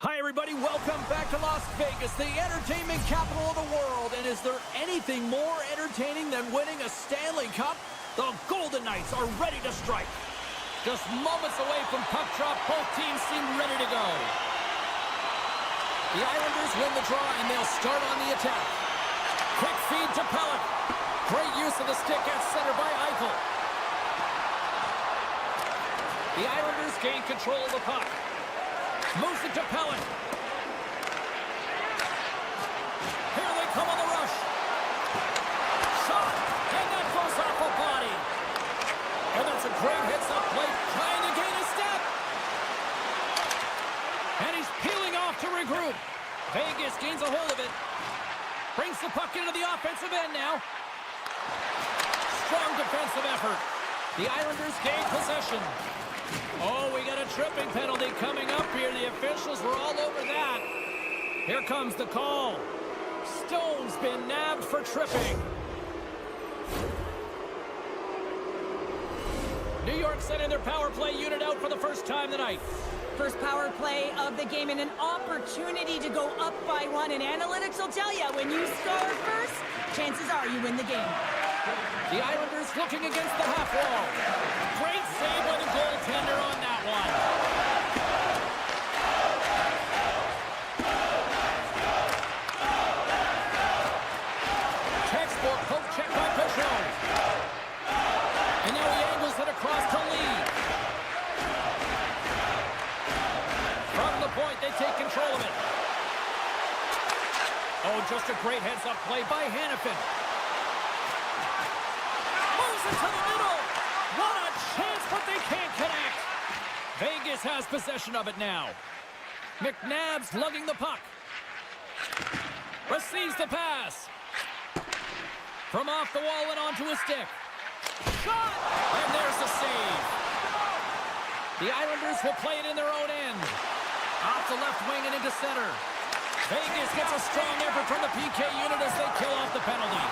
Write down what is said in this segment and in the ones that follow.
Hi, everybody. Welcome back to Las Vegas, the entertainment capital of the world. And is there anything more entertaining than winning a Stanley Cup? The Golden Knights are ready to strike. Just moments away from puck drop, both teams seem ready to go. The Islanders win the draw, and they'll start on the attack. Quick feed to Pellet. Great use of the stick at center by Eichel. The Islanders gain control of the puck. Moves it to Pellet. Here they come on the rush. Shot, and that goes off a body. And that's a great hits-up play, trying to gain a step. And he's peeling off to regroup. Vegas gains a hold of it. Brings the puck into the offensive end now. Strong defensive effort. The Islanders gain possession. Oh, we got a tripping penalty coming up here. The officials were all over that. Here comes the call. Stone's been nabbed for tripping. New York sending their power play unit out for the first time tonight. First power play of the game and an opportunity to go up by one. And analytics will tell you, when you score first, chances are you win the game. The Islanders looking against the half wall. Great save by the goaltender on that one. Textbook poke check by Pichon. And now he angles it across to Lee. From the point, they take control of it. Oh, just a great heads-up play by Hannafin. Moves it to the middle. What a chance, but they can't connect. Vegas has possession of it now. McNabb's lugging the puck. Receives the pass. From off the wall and onto a stick. Shot! And there's the save. The Islanders will play it in their own end. Off the left wing and into center. Vegas gets a strong effort from the PK unit as they kill off the penalty.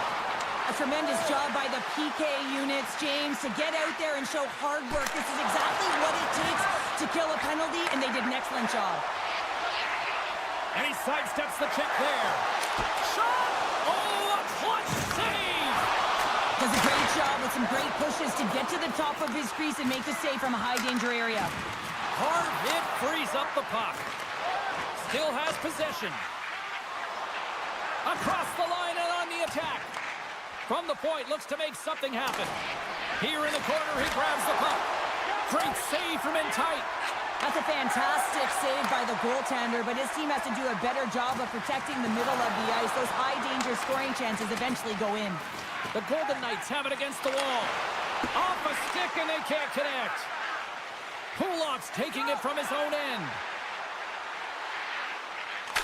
A tremendous job by the PK units, James, to get out there and show hard work. This is exactly what it takes to kill a penalty, and they did an excellent job. And he sidesteps the check there. Shot! Oh, a clutch save! Does a great job with some great pushes to get to the top of his crease and make the save from a high-danger area. Hard hit frees up the puck. Still has possession. Across the line and on the attack. From the point, looks to make something happen. Here in the corner, he grabs the puck. Great save from in tight. That's a fantastic save by the goaltender, but his team has to do a better job of protecting the middle of the ice. Those high-danger scoring chances eventually go in. The Golden Knights have it against the wall. Off a stick, and they can't connect. Pulak's taking it from his own end.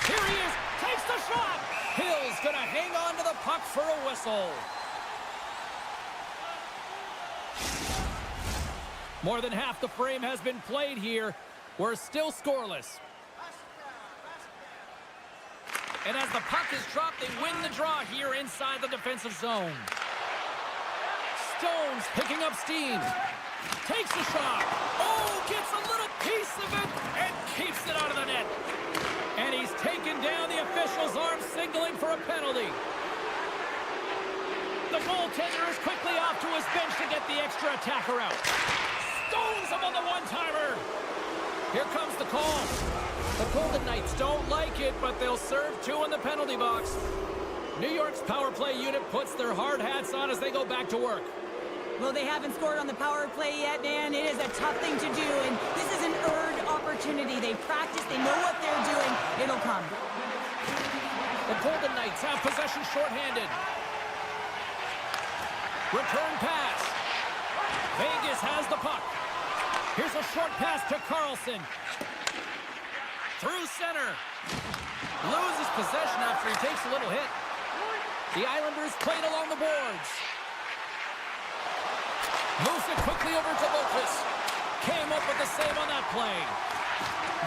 Here he is, takes the shot. Hill's gonna hang on to the puck for a whistle. More than half the frame has been played here. We're still scoreless. And as the puck is dropped, they win the draw here inside the defensive zone. Stone's picking up steam. Takes a shot. Oh, gets a little piece of it and keeps it out of the net. And he's taken down. The official's arm signaling for a penalty. The goaltender is quickly off to his bench to get the extra attacker out. Stones him on the one-timer. Here comes the call. The Golden Knights don't like it, but they'll serve two in the penalty box. New York's power play unit puts their hard hats on as they go back to work. Well, they haven't scored on the power play yet, man. It is a tough thing to do, and this is an earned opportunity. They practice, they know what they're doing. It'll come. The Golden Knights have possession shorthanded. Return pass. Vegas has the puck. Here's a short pass to Carlson. Through center. Loses possession after he takes a little hit. The Islanders played along the boards. Moves it quickly over to Lopez. Came up with the save on that play.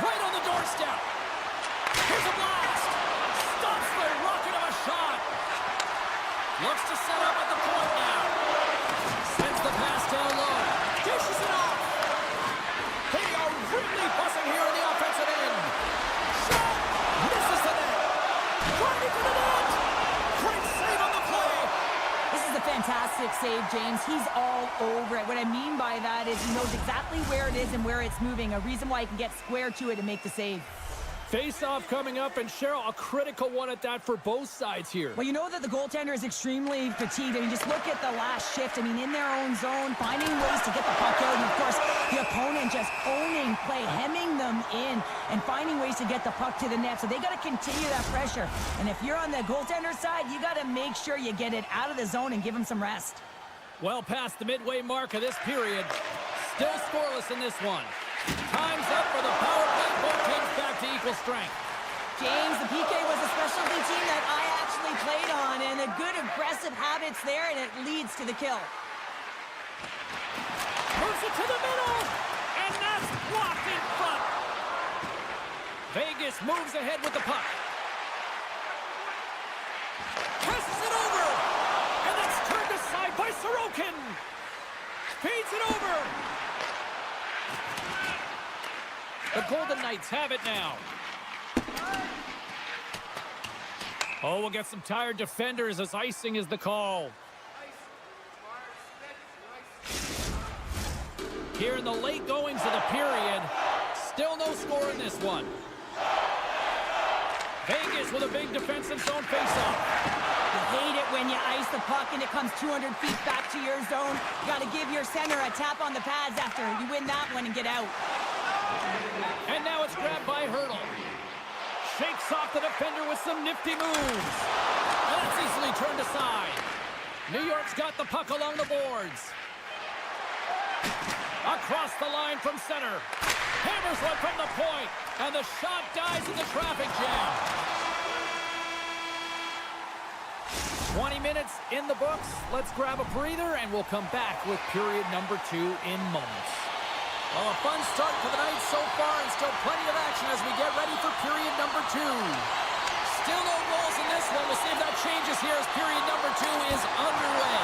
Right on the doorstep. Here's a blast. Stops the rocket of a shot. Looks to set up at the point now. Sends the pass down low. Dishes it off. They are really buzzing here in the offensive end. save, James. He's all over it. What I mean by that is he knows exactly where it is and where it's moving. A reason why he can get square to it and make the save. Face-off coming up, and Cheryl, a critical one at that for both sides here. Well, you know that the goaltender is extremely fatigued. I mean, just look at the last shift. I mean, in their own zone, finding ways to get the puck out. And, of course, the opponent just owning play, hemming them in, and finding ways to get the puck to the net. So they got to continue that pressure. And if you're on the goaltender side, you got to make sure you get it out of the zone and give them some rest. Well past the midway mark of this period. Still scoreless in this one. Time's up for the power play. Both teams back to equal strength. James, the PK was a specialty team that I actually played on, and the good aggressive habits there, and it leads to the kill. Moves it to the middle, and that's blocked in front. Vegas moves ahead with the puck. Passes it over, and that's turned aside by Sorokin. Feeds it over. The Golden Knights have it now. Oh, we'll get some tired defenders as icing is the call. Here in the late goings of the period, still no score in this one. Vegas with a big defensive zone faceoff. You hate it when you ice the puck and it comes 200 feet back to your zone. You got to give your center a tap on the pads after you win that one and get out. And now it's grabbed by Hurdle. Shakes off the defender with some nifty moves. And that's easily turned aside. New York's got the puck along the boards. Across the line from center. Hammers one from the point. And the shot dies in the traffic jam. 20 minutes in the books. Let's grab a breather and we'll come back with period number 2 in moments. Well, a fun start to the night so far, and still plenty of action as we get ready for period number 2. Still no goals in this one. We'll see if that changes here as period number 2 is underway.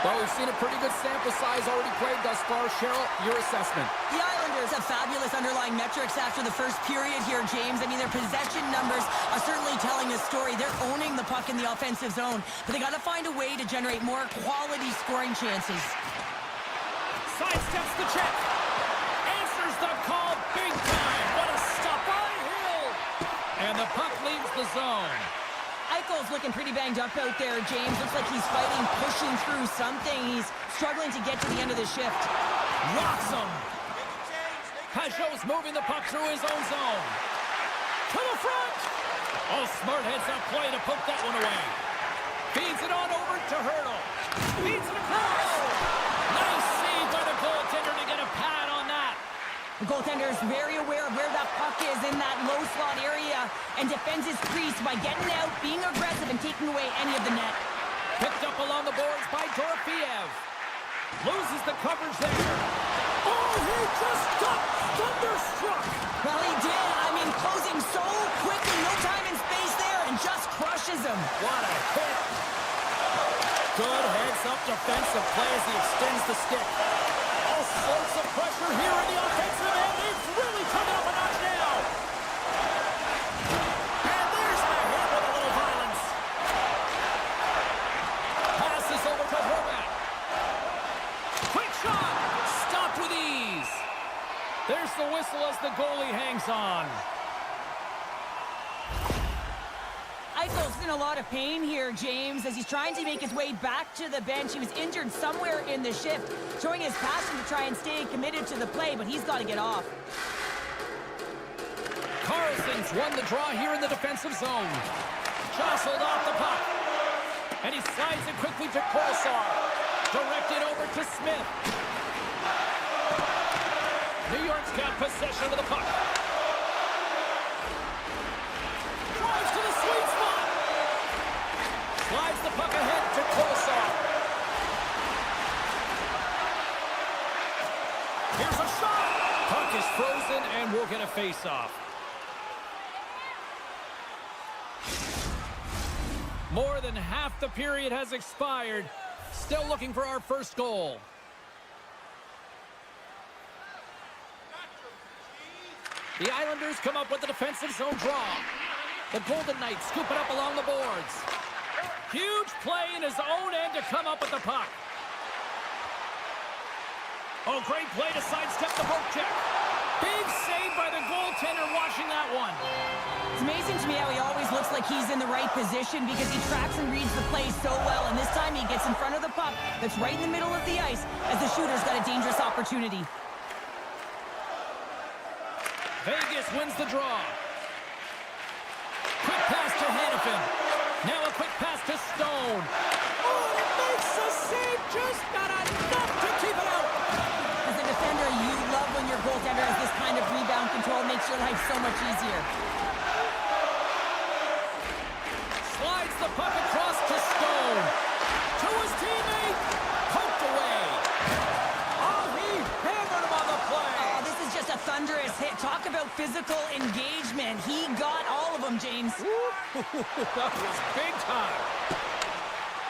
Well, we've seen a pretty good sample size already played thus far. Cheryl, your assessment. The Islanders have fabulous underlying metrics after the first period here, James. I mean, their possession numbers are certainly telling a story. They're owning the puck in the offensive zone, but they got to find a way to generate more quality scoring chances. Sidesteps the check. The call big time. What a stop by Hill. And the puck leaves the zone. Eichel's looking pretty banged up out there, James. Looks like he's fighting, pushing through something. He's struggling to get to the end of the shift. Rocks him. Pajot's moving the puck through his own zone. To the front. Oh, smart heads up play to poke that one away. Feeds it on over to Hurdle. Feeds it across. Nice save by the goaltender to get a pad on that. The goaltender is very aware of where that puck is in that low slot area and defends his crease by getting out, being aggressive, and taking away any of the net. Picked up along the boards by Dorofiev. Loses the coverage there. Oh, he just got thunderstruck. Well, he did. I mean, closing so quickly, no time and space there, and just crushes him. What a hit. Good heads-up defensive play as he extends the stick. All sorts of pressure here in the offensive end. They've really turned it up a notch now. And there's the hit with a little violence. Passes over to Horvat. Quick shot. Stopped with ease. There's the whistle as the goalie hangs on. Eichel's in a lot of pain here, James, as he's trying to make his way back to the bench. He was injured somewhere in the shift, showing his passion to try and stay committed to the play, but he's got to get off. Carlson's won the draw here in the defensive zone. Jostled off the puck. And he slides it quickly to Kolesar. Directed over to Smith. New York's got possession of the puck. Drives to the sweet spot. Slides the puck ahead to Kolesar. Here's a shot. Puck is frozen and we'll get a face-off. More than half the period has expired. Still looking for our first goal. The Islanders come up with the defensive zone draw. The Golden Knights scoop it up along the boards. Huge play in his own end to come up with the puck. Oh, great play to sidestep the poke check. Big save by the goaltender watching that one. It's amazing to me how he always looks like he's in the right position because he tracks and reads the play so well. And this time he gets in front of the puck that's right in the middle of the ice as the shooter's got a dangerous opportunity. Vegas wins the draw. Quick pass to Hannafin. Now a quick pass to Stone. Oh, it makes a save. Just not enough to keep it out. As a defender, you love when your goaltender has this kind of rebound control. It makes your life so much easier. Slides the puck across to Stone. To his teammate. Poked away. Oh, he hammered him on the play. Oh, this is just a thunderous hit. Talk about physical engagement. He got all of them, James. That was big time.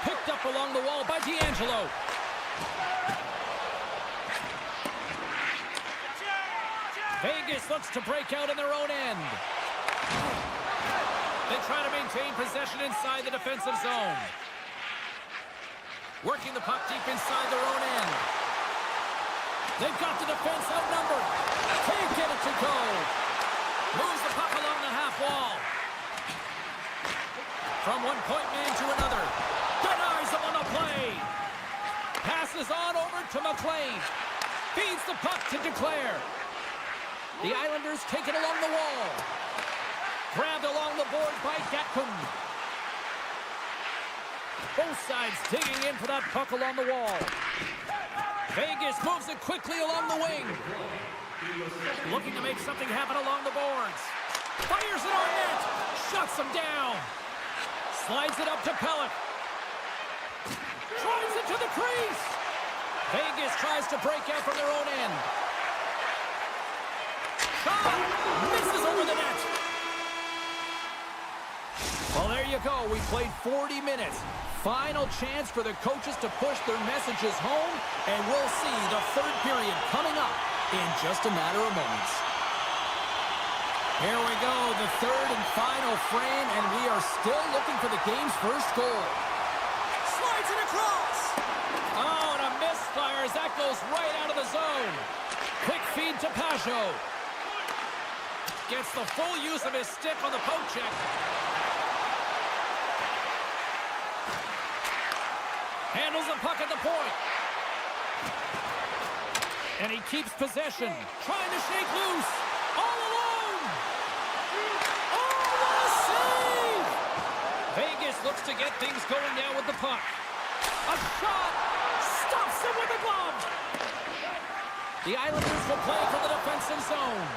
Picked up along the wall by D'Angelo. Vegas looks to break out in their own end. They try to maintain possession inside the defensive zone. Working the puck deep inside their own end. They've got the defense outnumbered. Can't get it to go. Moves the puck along the half wall. From one point man to another. Denies him on the play. Passes on over to McLean. Feeds the puck to Declare. The Islanders take it along the wall. Grabbed along the board by Gatcomb. Both sides digging in for that puck along the wall. Vegas moves it quickly along the wing. Looking to make something happen along the boards. Fires it on net. Shuts him down. Slides it up to Pellick. Drives it to the crease. Vegas tries to break out from their own end. Shot! Misses over the net. Well, there you go. We played 40 minutes. Final chance for the coaches to push their messages home, and we'll see the third period coming up in just a matter of moments. Here we go, the third and final frame, and we are still looking for the game's first goal. Slides it across. Oh, and a misfire as that goes right out of the zone. Quick feed to Pajot. Gets the full use of his stick on the poke check. Handles the puck at the point. And he keeps possession. Trying to shake loose. All alone. Oh, what a save! Vegas looks to get things going now with the puck. A shot. Stops him with a glove. The Islanders will play for the defensive zone.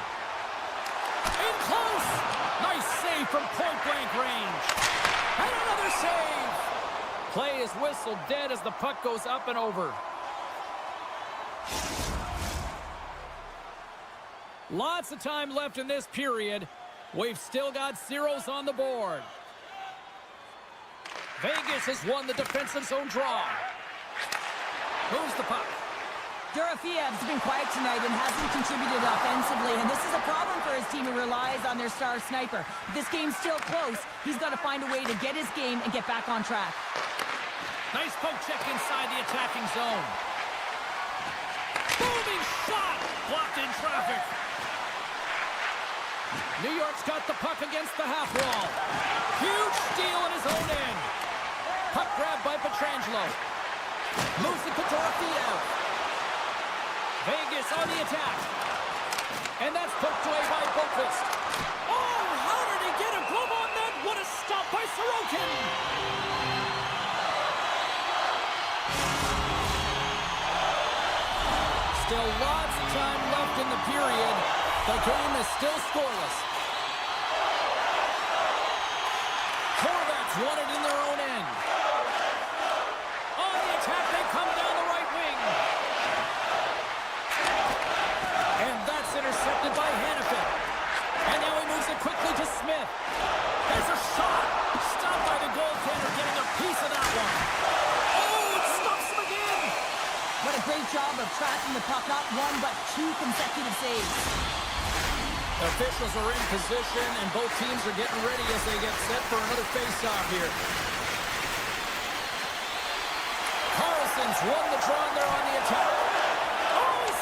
In close. Nice save from point-blank range. And another save. Play is whistled dead as the puck goes up and over. Lots of time left in this period. We've still got zeros on the board. Vegas has won the defensive zone draw. Moves the puck. Dorofiev's been quiet tonight and hasn't contributed offensively, and this is a problem for his team who relies on their star sniper. If this game's still close, he's got to find a way to get his game and get back on track. Nice poke check inside the attacking zone. Booming shot! Blocked in traffic. New York's got the puck against the half wall. Huge steal in his own end. Puck grabbed by Pietrangelo. Moves it to Dorofeev. Vegas on the attack. And that's poked away by Boqvist. Oh, how did he get a glove on that? What a stop by Sorokin. Still lots of time left in the period. The game is still scoreless. Horvats won it in their own end. On the attack, they come down the right wing. And that's intercepted by Hannafin. And now he moves it quickly to Smith. There's a shot. Stopped by the goaltender, getting a piece of that one. Oh, it stops him again. What a great job of tracking the puck. Not one, but two consecutive saves. Officials are in position, and both teams are getting ready as they get set for another face-off here. Carlson's won the draw, and they're on the attack. Oh, he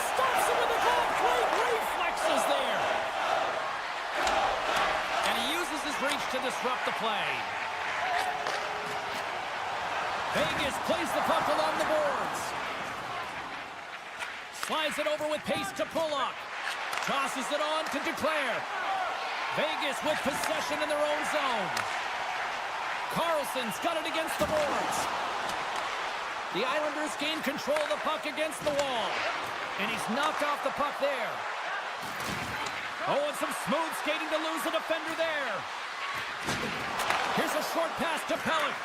over with pace to pull up. Tosses it on to Declare. Vegas with possession in their own zone. Carlson's got it against the boards. The Islanders gain control of the puck against the wall. And he's knocked off the puck there. Oh, and some smooth skating to lose the defender there. Here's a short pass to Pellick.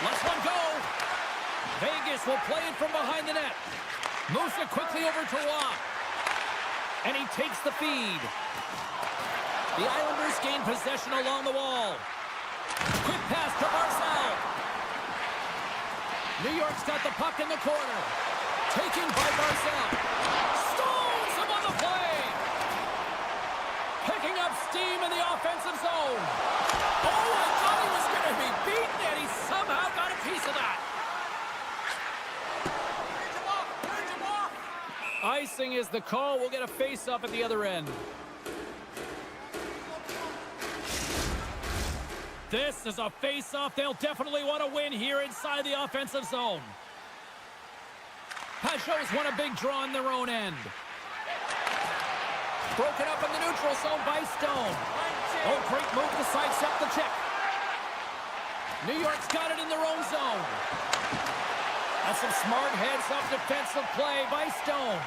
Lets one go. Vegas will play it from behind the net. Moves it quickly over to Watt. And he takes the feed. The Islanders gain possession along the wall. Quick pass to Barzal. New York's got the puck in the corner. Taken by Barzal. Stones him on the play. Picking up steam in the offensive zone. Oh, I thought he was going to be beaten, and he somehow got a piece of that. Icing is the call. We'll get a face-up at the other end. This is a face-off they'll definitely want to win here inside the offensive zone. Pajot's won a big draw in their own end. Broken up in the neutral zone by Stone. Oh, great move to sidestep the check. New York's got it in their own zone. That's some smart heads-up defensive play by Stone.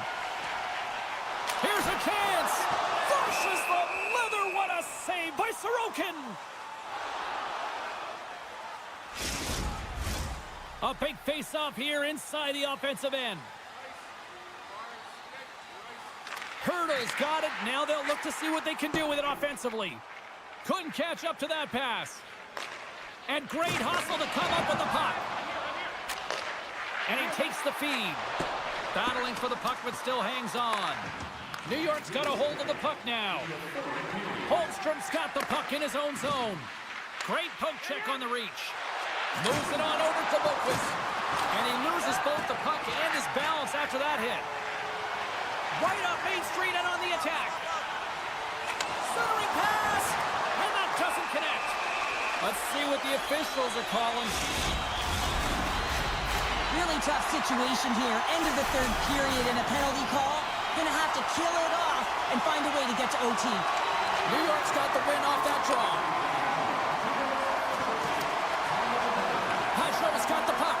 Here's a chance. Flushes the leather. What a save by Sorokin. A big face-off here inside the offensive end. Hurdle's got it. Now they'll look to see what they can do with it offensively. Couldn't catch up to that pass. And great hustle to come up with the puck. And he takes the feed. Battling for the puck, but still hangs on. New York's got a hold of the puck now. Holmstrom's got the puck in his own zone. Great poke check on the reach. Moves it on over to Boquist. And he loses both the puck and his balance after that hit. Right up Main Street and on the attack. Centering pass. And that doesn't connect. Let's see what the officials are calling. Really tough situation here. End of the third period and a penalty call. Gonna have to kill it off and find a way to get to OT. New York's got the win off that draw. Pajot's got the puck.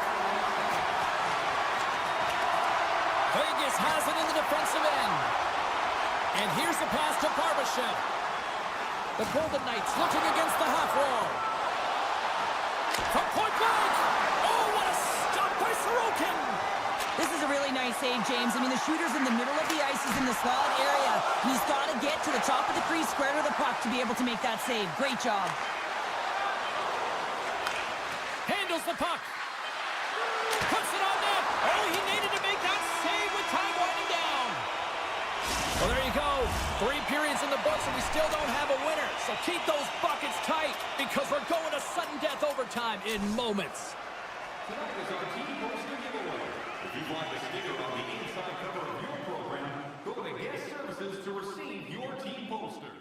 Vegas has it in the defensive end. And here's the pass to Barbashev. The Golden Knights looking against the half wall. From point blank. Oh, what a stop by Sorokin. This is a really nice save, James. I mean, the shooter's in the middle of the ice. He's in the slot area. And he's got to get to the top of the crease, square to the puck to be able to make that save. Great job. Handles the puck. Puts it on net. Oh, he needed to make that save with time winding down. Well, there you go. 3 periods in the books, and we still don't have a winner. So keep those buckets tight because we're going to sudden death overtime in moments. Tonight is our team poster giveaway. If you'd like a sticker on the inside cover of your program, go to Guest Services to receive your team poster.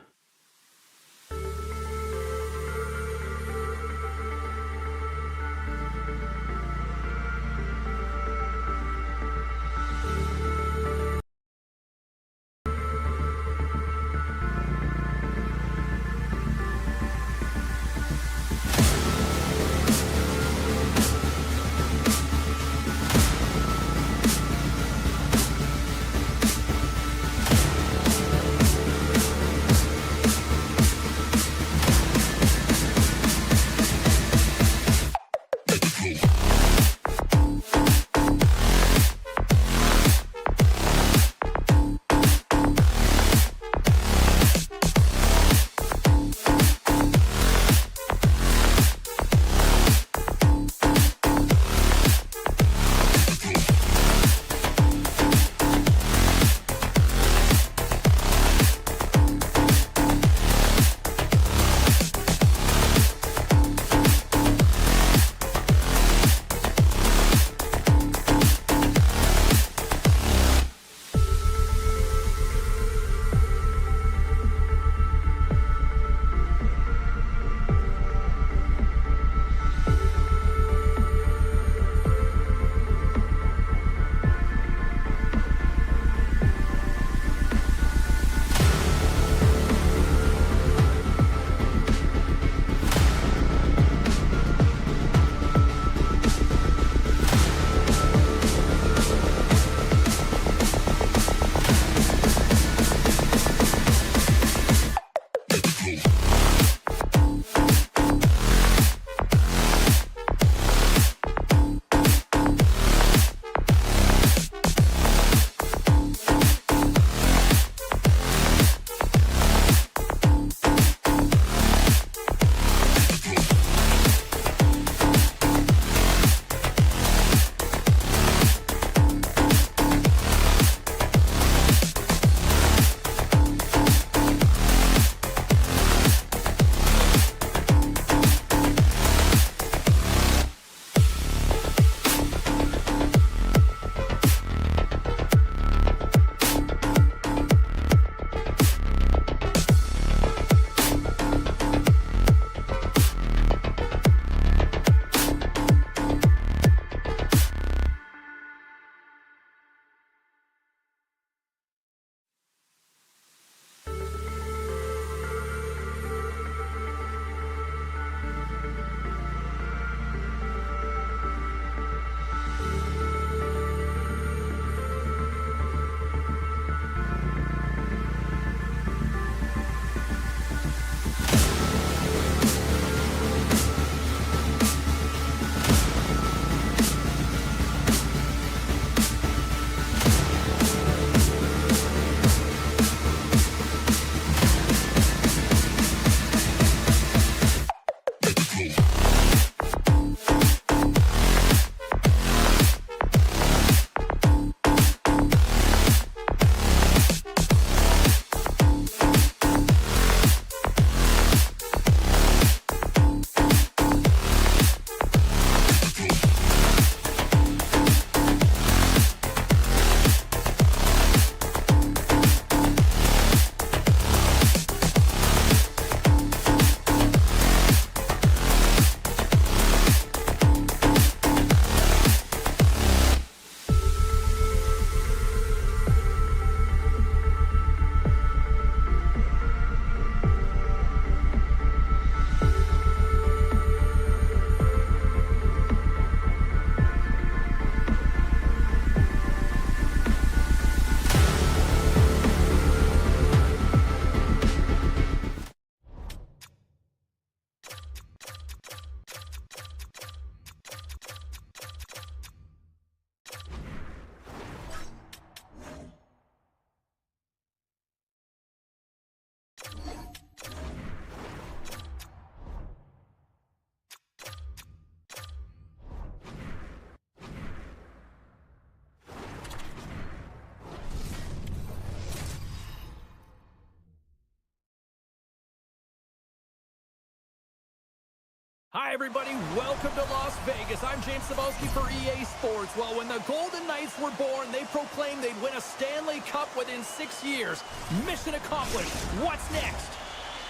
Hi, everybody. Welcome to Las Vegas. I'm James Cebulski for EA Sports. Well, when the Golden Knights were born, they proclaimed they'd win a Stanley Cup within 6 years. Mission accomplished. What's next?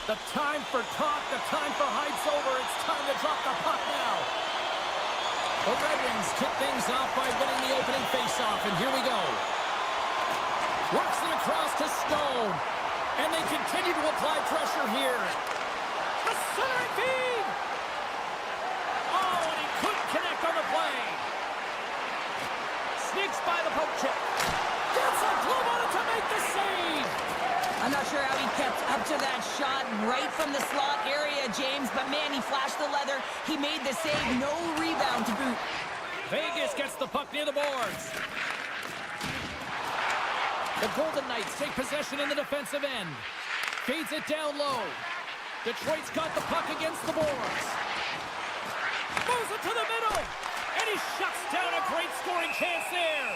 The time for talk, the time for hype's over. It's time to drop the puck now. The Red Wings kick things off by winning the opening faceoff, and here we go. Works it across to Stone, and they continue to apply pressure here. The center feed! Oh, and he couldn't connect on the play. Sneaks by the poke check. Gets a glove on it to make the save. I'm not sure how he kept up to that shot right from the slot area, James, but man, he flashed the leather. He made the save. No rebound to boot. Vegas gets the puck near the boards. The Golden Knights take possession in the defensive end. Feeds it down low. Detroit's got the puck against the boards. Moves it to the middle. And he shuts down a great scoring chance there.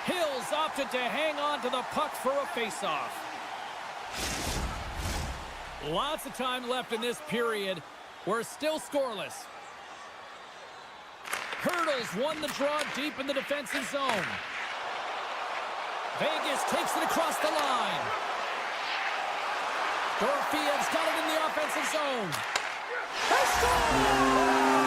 Hills opted to hang on to the puck for a faceoff. Lots of time left in this period. We're still scoreless. Hurdles won the draw deep in the defensive zone. Vegas takes it across the line. Dorofeyev's got it in the offensive zone. They score!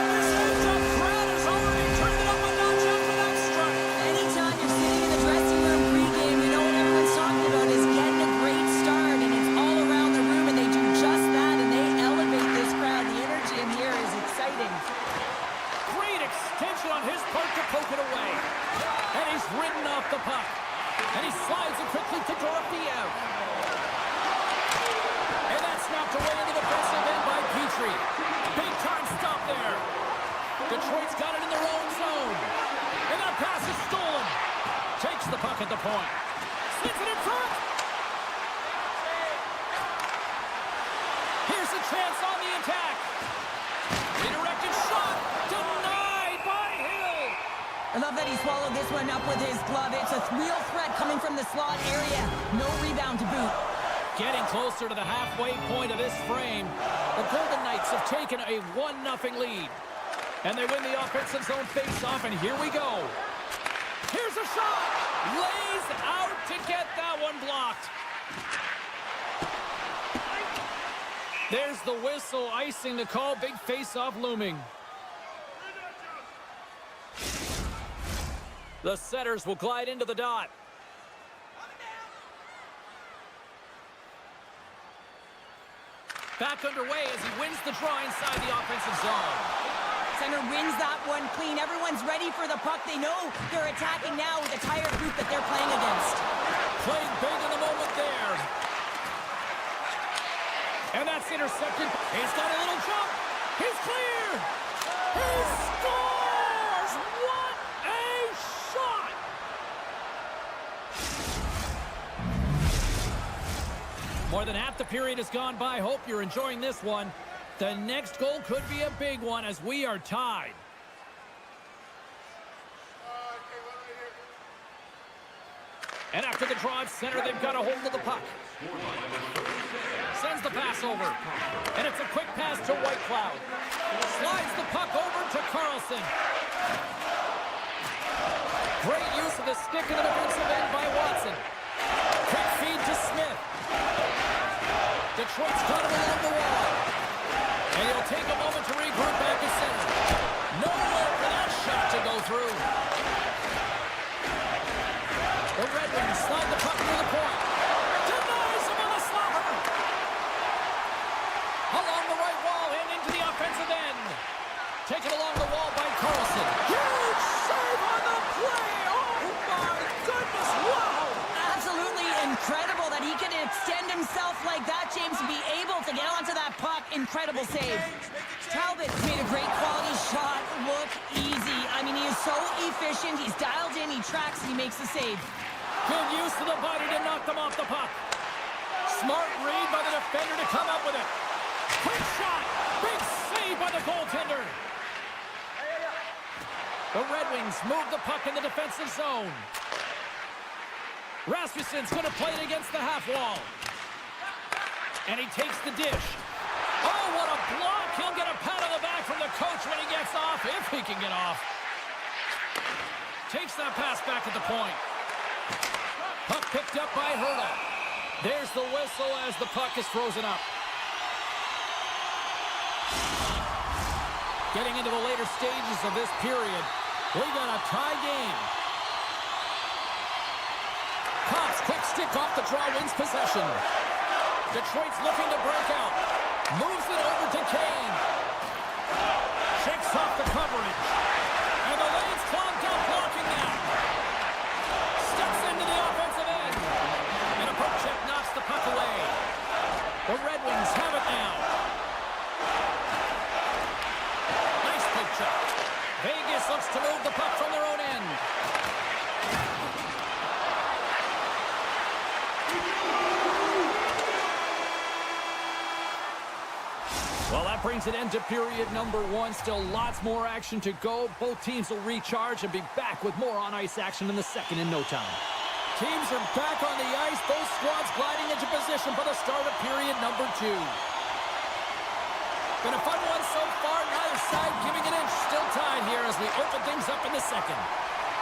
This heads-up crowd has already turned it up a notch after that strike. Anytime you're sitting in the dressing room pregame, you know what everyone's talking about is getting a great start, and it's all around the room, and they do just that, and they elevate this crowd. The energy in here is exciting. Great extension on his part to poke it away. And he's ridden off the puck. And he slides it quickly to Dorofeyev. And that's knocked away in the defensive end by Petrie. Big time stop there. Detroit's got it in their own zone. And that pass is stolen. Takes the puck at the point. Slits it in front. Here's a chance on the attack. Redirected shot. Denied by Hill. I love that he swallowed this one up with his glove. It's a real threat coming from the slot area. No rebound to boot. Getting closer to the halfway point of this frame, the Golden Knights have taken a 1-0 lead. And they win the offensive zone face-off, and here we go. Here's a shot. Lays out to get that one blocked. There's the whistle, icing the call. Big face-off looming. The setters will glide into the dot. Back underway as he wins the draw inside the offensive zone. Center wins that one clean. Everyone's ready for the puck. They know they're attacking now with the tired group that they're playing against. Played big in the moment there. And that's intercepted. He's got a little jump. He's clear. He scores! What a shot! More than half the period has gone by. Hope you're enjoying this one. The next goal could be a big one as we are tied. And after the draw at center, they've got a hold of the puck. Sends the pass over. And it's a quick pass to Whitecloud. Slides the puck over to Carlson. Great use of the stick in the defensive end by Watson. Quick feed to Smith. Detroit's got him along the wall. And he'll take a moment to regroup back at center. Nowhere for that shot to go through. The Red Wings slide the puck near the point. Denies him on the slapper. Along the right wall and into the offensive end. Taken along the wall by Carlson. Huge save on the play. Oh my goodness, wow. Absolutely incredible that he can extend himself like that, James, to be able to get onto that puck. Incredible save. Talbot's made a great quality shot look easy. I mean, he is so efficient. He's dialed in, he tracks, and he makes the save. Good use of the body to knock them off the puck. Smart read by the defender to come up with it. Quick shot. Big save by the goaltender. The Red Wings move the puck in the defensive zone. Rasmussen's going to play it against the half wall. And he takes the dish. Oh, what a block. He'll get a pat on the back from the coach when he gets off, if he can get off. Takes that pass back at the point. Puck picked up by Hurdle. There's the whistle as the puck is frozen up. Getting into the later stages of this period, we got a tie game. Cops, quick stick off the draw, wins possession. Detroit's looking to break out. Moves it over to Kane. Shakes off the coverage. And the lane's clogged up, blocking that. Steps into the offensive end. And a poke check knocks the puck away. The Red Wings have it now. Nice poke check. Vegas looks to move the puck from their own end. Well, that brings an end to period number one. Still lots more action to go. Both teams will recharge and be back with more on-ice action in the second in no time. Teams are back on the ice. Both squads gliding into position for the start of period number two. Been a fun one so far. Neither side giving an inch. Still tied here as we open things up in the second.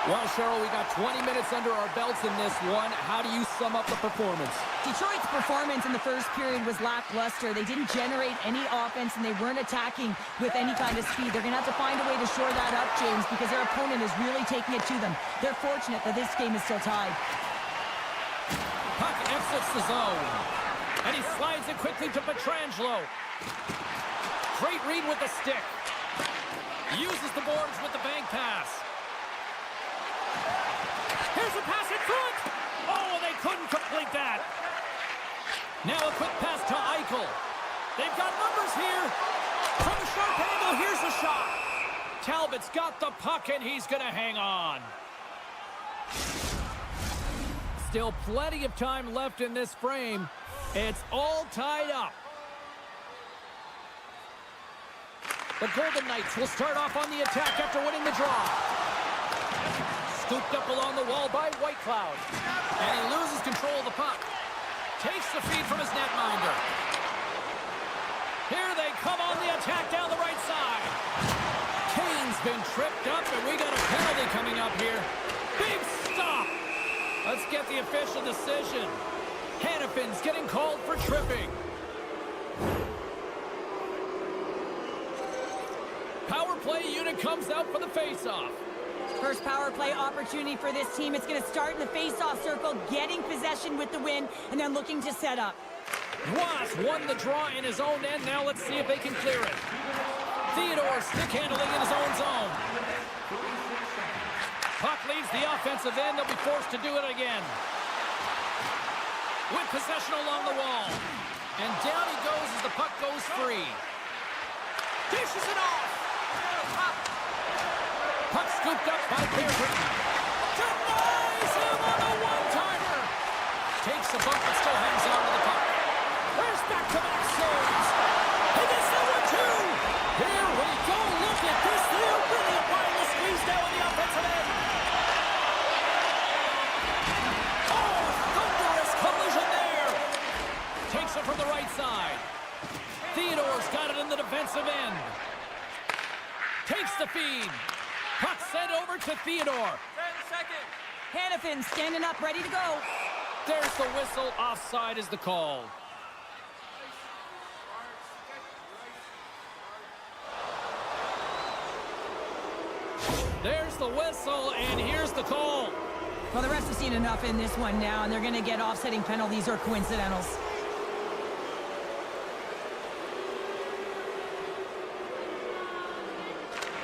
Well, Cheryl, we got 20 minutes under our belts in this one. How do you sum up the performance? Detroit's performance in the first period was lackluster. They didn't generate any offense, and they weren't attacking with any kind of speed. They're going to have to find a way to shore that up, James, because their opponent is really taking it to them. They're fortunate that this game is still tied. Puck exits the zone. And he slides it quickly to Pietrangelo. Great read with the stick. Uses the boards with the bank pass. Here's a pass in front. Oh, they couldn't complete that. Now a quick pass to Eichel. They've got numbers here. From a sharp angle, here's the shot. Talbot's got the puck, and he's going to hang on. Still plenty of time left in this frame. It's all tied up. The Golden Knights will start off on the attack after winning the draw. Scooped up along the wall by Whitecloud. And he loses control of the puck. Takes the feed from his netminder. Here they come on the attack down the right side. Kane's been tripped up, and we got a penalty coming up here. Big stop. Let's get the official decision. Hannafin's getting called for tripping. Power play unit comes out for the face-off. First power play opportunity for this team. It's going to start in the face-off circle, getting possession with the win, and then looking to set up. Ross won the draw in his own end. Now let's see if they can clear it. Theodore stick handling in his own zone. Puck leaves the offensive end. They'll be forced to do it again. With possession along the wall. And down he goes as the puck goes free. Dishes it off. Puck scooped up by Bearden. Denies him on the one-timer. Takes the bump and still hangs on to the puck. There's back-to-back saves. He gets that one too. Here we go. Look at this. They're really applying the squeeze down on the offensive end. Oh, thunderous collision there. Takes it from the right side. Theodore's got it in the defensive end. Takes the feed. Puck sent over to Theodore. 10 seconds. Hannafin standing up, ready to go. There's the whistle. Offside is the call. There's the whistle, and here's the call. Well, the refs have seen enough in this one now, and they're going to get offsetting penalties or coincidentals.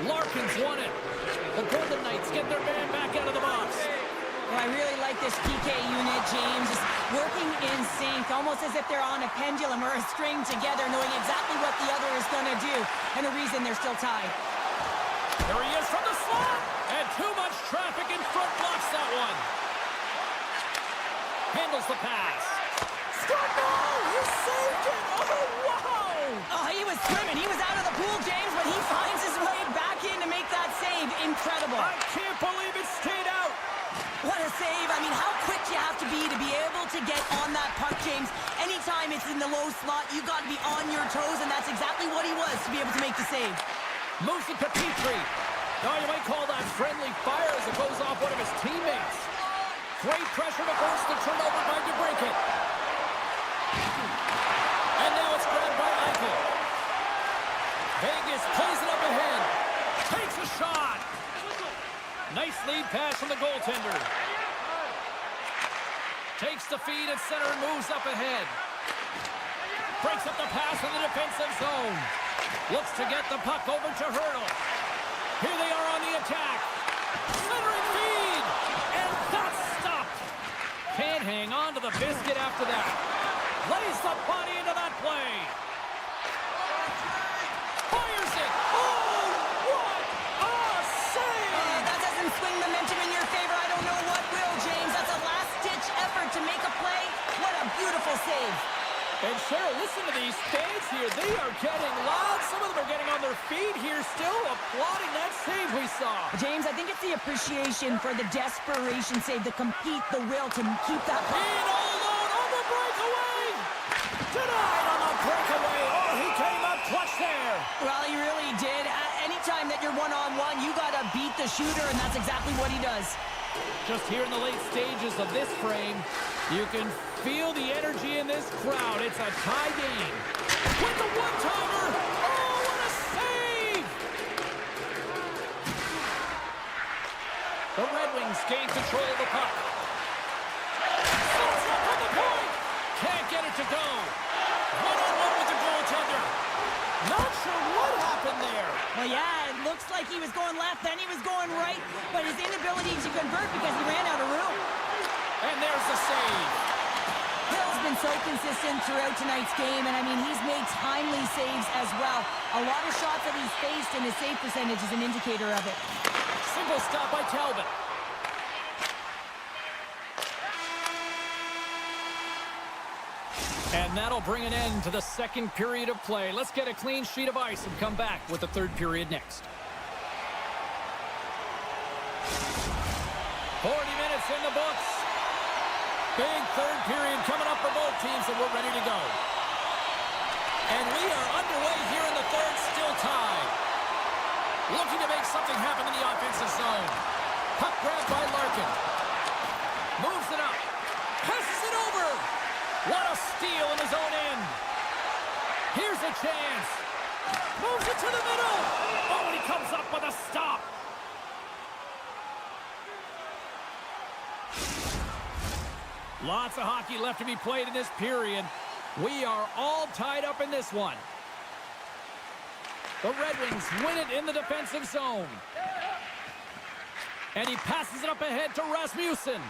Larkin's won it. The Golden Knights get their man back out of the box. Well, I really like this PK unit, James. Just working in sync, almost as if they're on a pendulum or a string together, knowing exactly what the other is going to do, and the reason they're still tied. There he is from the slot. And too much traffic in front blocks that one. Handles the pass. Scored goal! He saved it! Oh, wow! Oh, he was swimming. He was out of the pool, James, but he finds his way back in to make that save. Incredible. I can't believe it stayed out. What a save. I mean, how quick do you have to be to be able to get on that puck, James. Anytime it's in the low slot, you got to be on your toes, and that's exactly what he was to be able to make the save. Moves it to Petrie. Now you might call that friendly fire as it goes off one of his teammates. Great pressure to force the turnover by DeBrincat. And now it's grabbed by Eichel. Vegas plays it up ahead. Takes a shot. Nice lead pass from the goaltender. Takes the feed at center and moves up ahead. Breaks up the pass in the defensive zone. Looks to get the puck over to Hurdle. Here they are on the attack. Centering feed. And that's stopped. Can't hang on to the biscuit after that. Lays the body into that play. Fires it. Oh, what a save! That doesn't swing momentum in your favor. I don't know what will, James. That's a last-ditch effort to make a play. What a beautiful save. And Cheryl, listen to these fans here. They are getting loud. Some of them are getting on their feet here, still applauding that save we saw. James, I think it's the appreciation for the desperation save, the compete, the will to keep that puck. In all alone on the breakaway. Denied on the breakaway. Oh, he came up clutch there. Well, he really did. Anytime that you're one-on-one, you got to beat the shooter, and that's exactly what he does. Just here in the late stages of this frame, you can feel the energy in this crowd. It's a tie game. With the one-timer. Oh, what a save! The Red Wings gain control of the puck. Sets up on the point. Can't get it to go. One-on-one with the goaltender. Not sure what happened there. Well, yeah, it looks like he was going left, then he was going right, but his inability to convert because he ran out of room. And there's the save. Hill's been so consistent throughout tonight's game, and I mean, he's made timely saves as well. A lot of shots that he's faced, and his save percentage is an indicator of it. Single stop by Talbot. And that'll bring an end to the second period of play. Let's get a clean sheet of ice and come back with the third period next. 40 minutes in the books. Big third period coming up for both teams, and we're ready to go. And we are underway here in the third, still tied. Looking to make something happen in the offensive zone. Puck grabbed by Larkin. Moves it up. Passes it over. What a steal in his own end. Here's a chance. Moves it to the middle. Oh, and he comes up with a stop. Lots of hockey left to be played in this period. We are all tied up in this one. The Red Wings win it in the defensive zone. And he passes it up ahead to Rasmussen.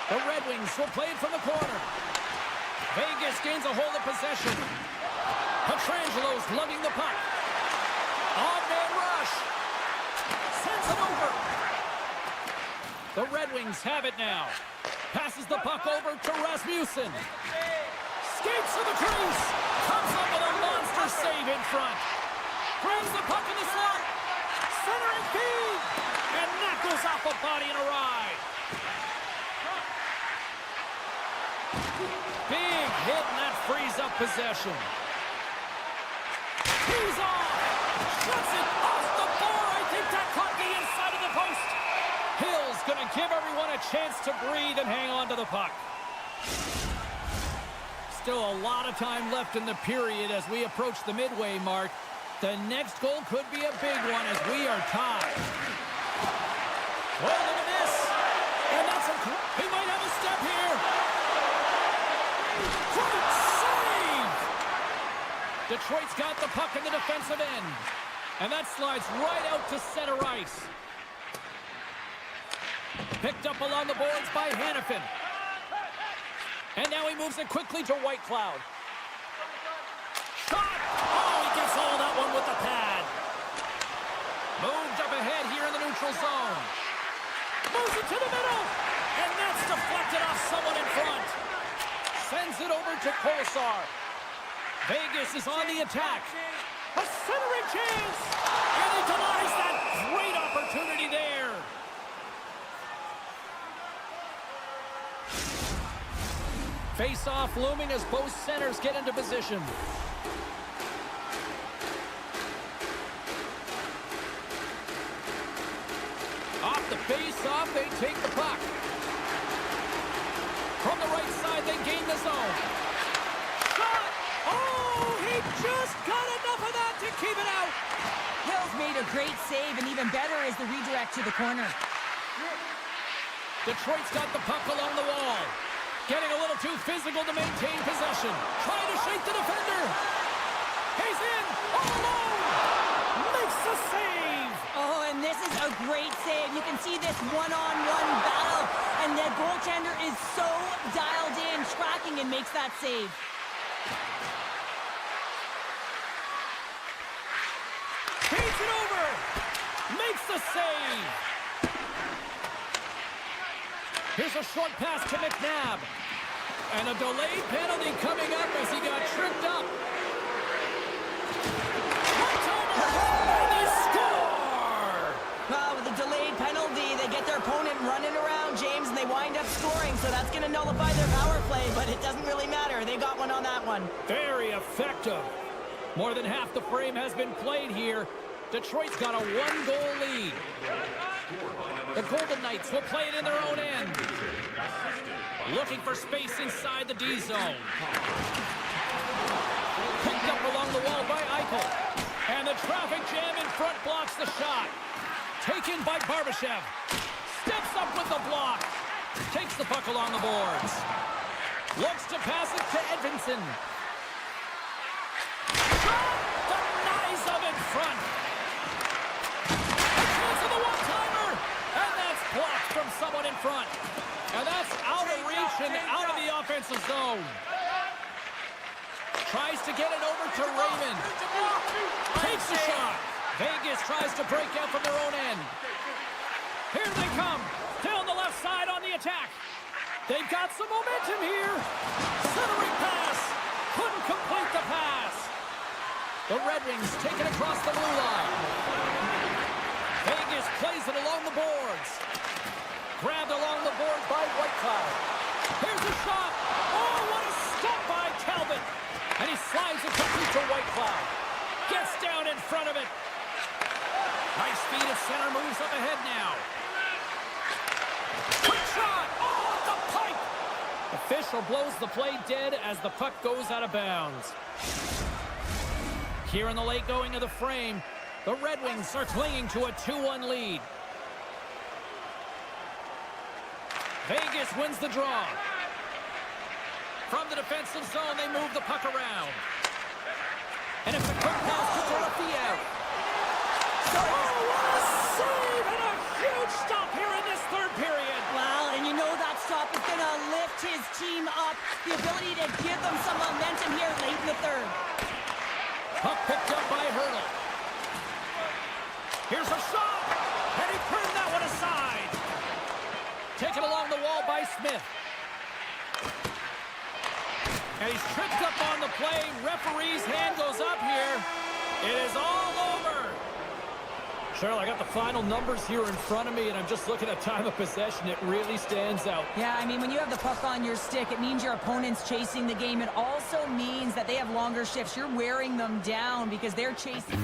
The Red Wings will play it from the corner. Vegas gains a hold of possession. Petrangelo's lugging the puck. On-man rush. Sends it over. The Red Wings have it now. Passes the puck over to Rasmussen. Skates to the crease. Comes up with a monster save in front. Grabs the puck in the slot. Centering feed. And that goes off a body and a ride. Big hit, and that frees up possession. He's off. Shuts it off the bar. I think that caught the inside of the post. Hill's going to give everyone a chance to breathe and hang on to the puck. Still a lot of time left in the period as we approach the midway mark. The next goal could be a big one as we are tied. Oh, look at this. And that's a... He might have a step here. Great save! Detroit's got the puck in the defensive end. And that slides right out to center ice. Picked up along the boards by Hannafin. And now he moves it quickly to Whitecloud. Shot! Oh, he gets all that one with the pad. Moved up ahead here in the neutral zone. Moves it to the middle. And that's deflected off someone in front. Sends it over to Kolesar. Vegas is on the attack. A centering chance. And he denies that great opportunity there. Face-off looming as both centers get into position. Off the face-off, they take the puck. From the right side, they gain the zone. Shot! Oh, he just got enough of that to keep it out. Hill's made a great save, and even better is the redirect to the corner. Detroit's got the puck along the wall. Getting a little too physical to maintain possession. Trying to shake the defender. He's in, all alone. Makes the save. Oh, and this is a great save. You can see this one-on-one battle, and the goaltender is so dialed in, tracking, and makes that save. Takes it over. Makes the save. Here's a short pass to McNabb. And a delayed penalty coming up as he got tripped up. And they score! Well, with a delayed penalty, they get their opponent running around, James, and they wind up scoring, so that's going to nullify their power play, but it doesn't really matter. They got one on that one. Very effective. More than half the frame has been played here. Detroit's got a one-goal lead. The Golden Knights will play it in their own end. Looking for space inside the D zone. Picked up along the wall by Eichel. And the traffic jam in front blocks the shot. Taken by Barbashev. Steps up with the block. Takes the puck along the boards. Looks to pass it to Edvinsson. Denies him in front. Blocked from someone in front. And that's out of reach and out of the offensive zone. Tries to get it over to Raymond. Takes the shot. Vegas tries to break out from their own end. Here they come. Down the left side on the attack. They've got some momentum here. Centering pass. Couldn't complete the pass. The Red Wings take it across the blue line. Vegas plays it along the boards. Grabbed along the board by Whitecloud. Here's a shot. Oh, what a step by Talbot. And he slides it complete to Whitecloud. Gets down in front of it. Nice speed at center, moves up ahead now. Quick shot. Oh, the pipe. Official blows the play dead as the puck goes out of bounds. Here in the late going of the frame, the Red Wings are clinging to a 2-1 lead. Vegas wins the draw. From the defensive zone, they move the puck around. And it's a quick pass to Dorofeev. Oh, what a save and a huge stop here in this third period. Well, and you know that stop is going to lift his team up. The ability to give them some momentum here late in the third. Puck picked up by Hurdle. Here's a shot, and he turned that one aside. Taken along the wall by Smith. And he's tripped up on the play. Referee's hand goes up here. It is all over. Cheryl, I got the final numbers here in front of me, and I'm just looking at time of possession. It really stands out. Yeah, I mean, when you have the puck on your stick, it means your opponent's chasing the game. It also means that they have longer shifts. You're wearing them down because they're chasing.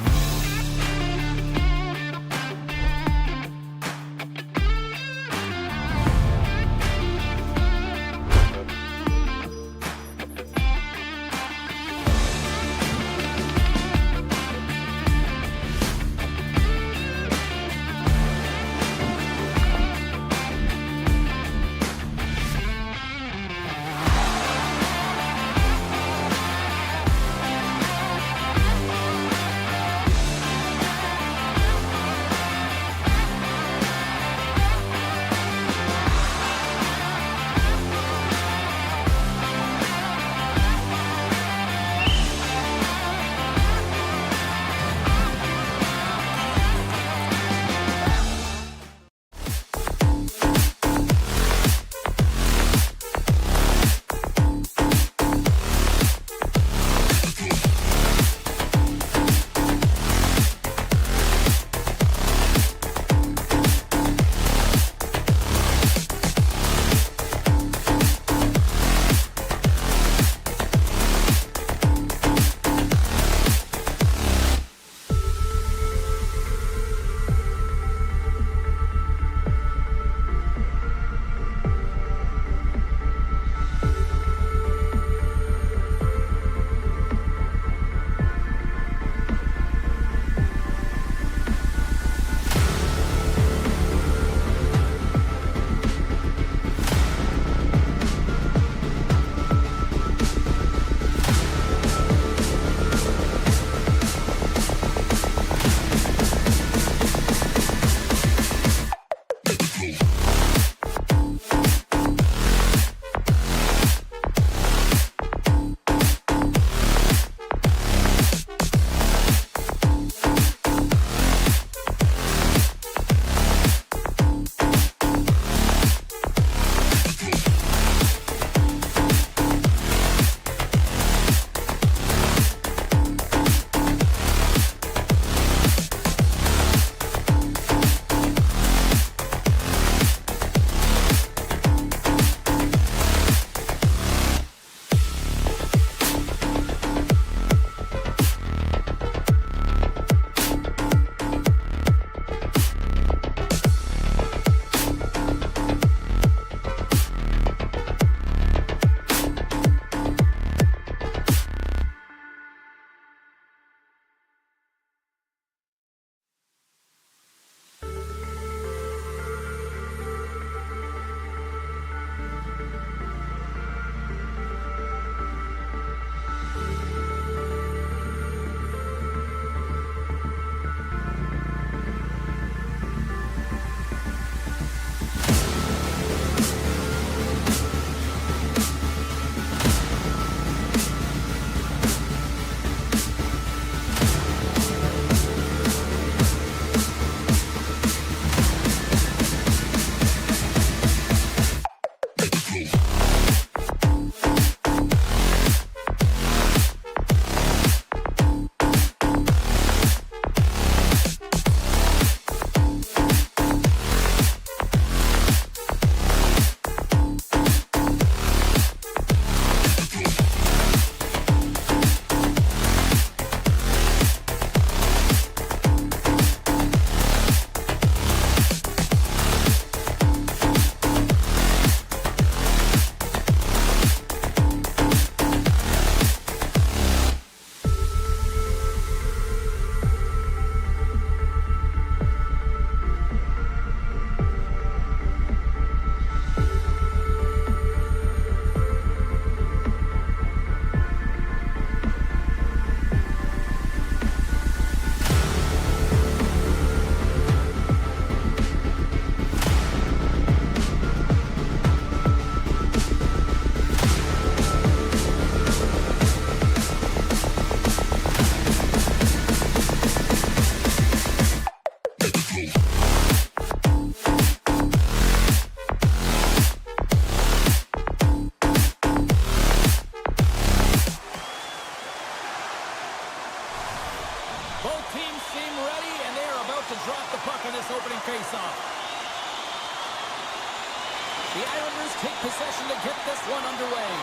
The Islanders take possession to get this one underway.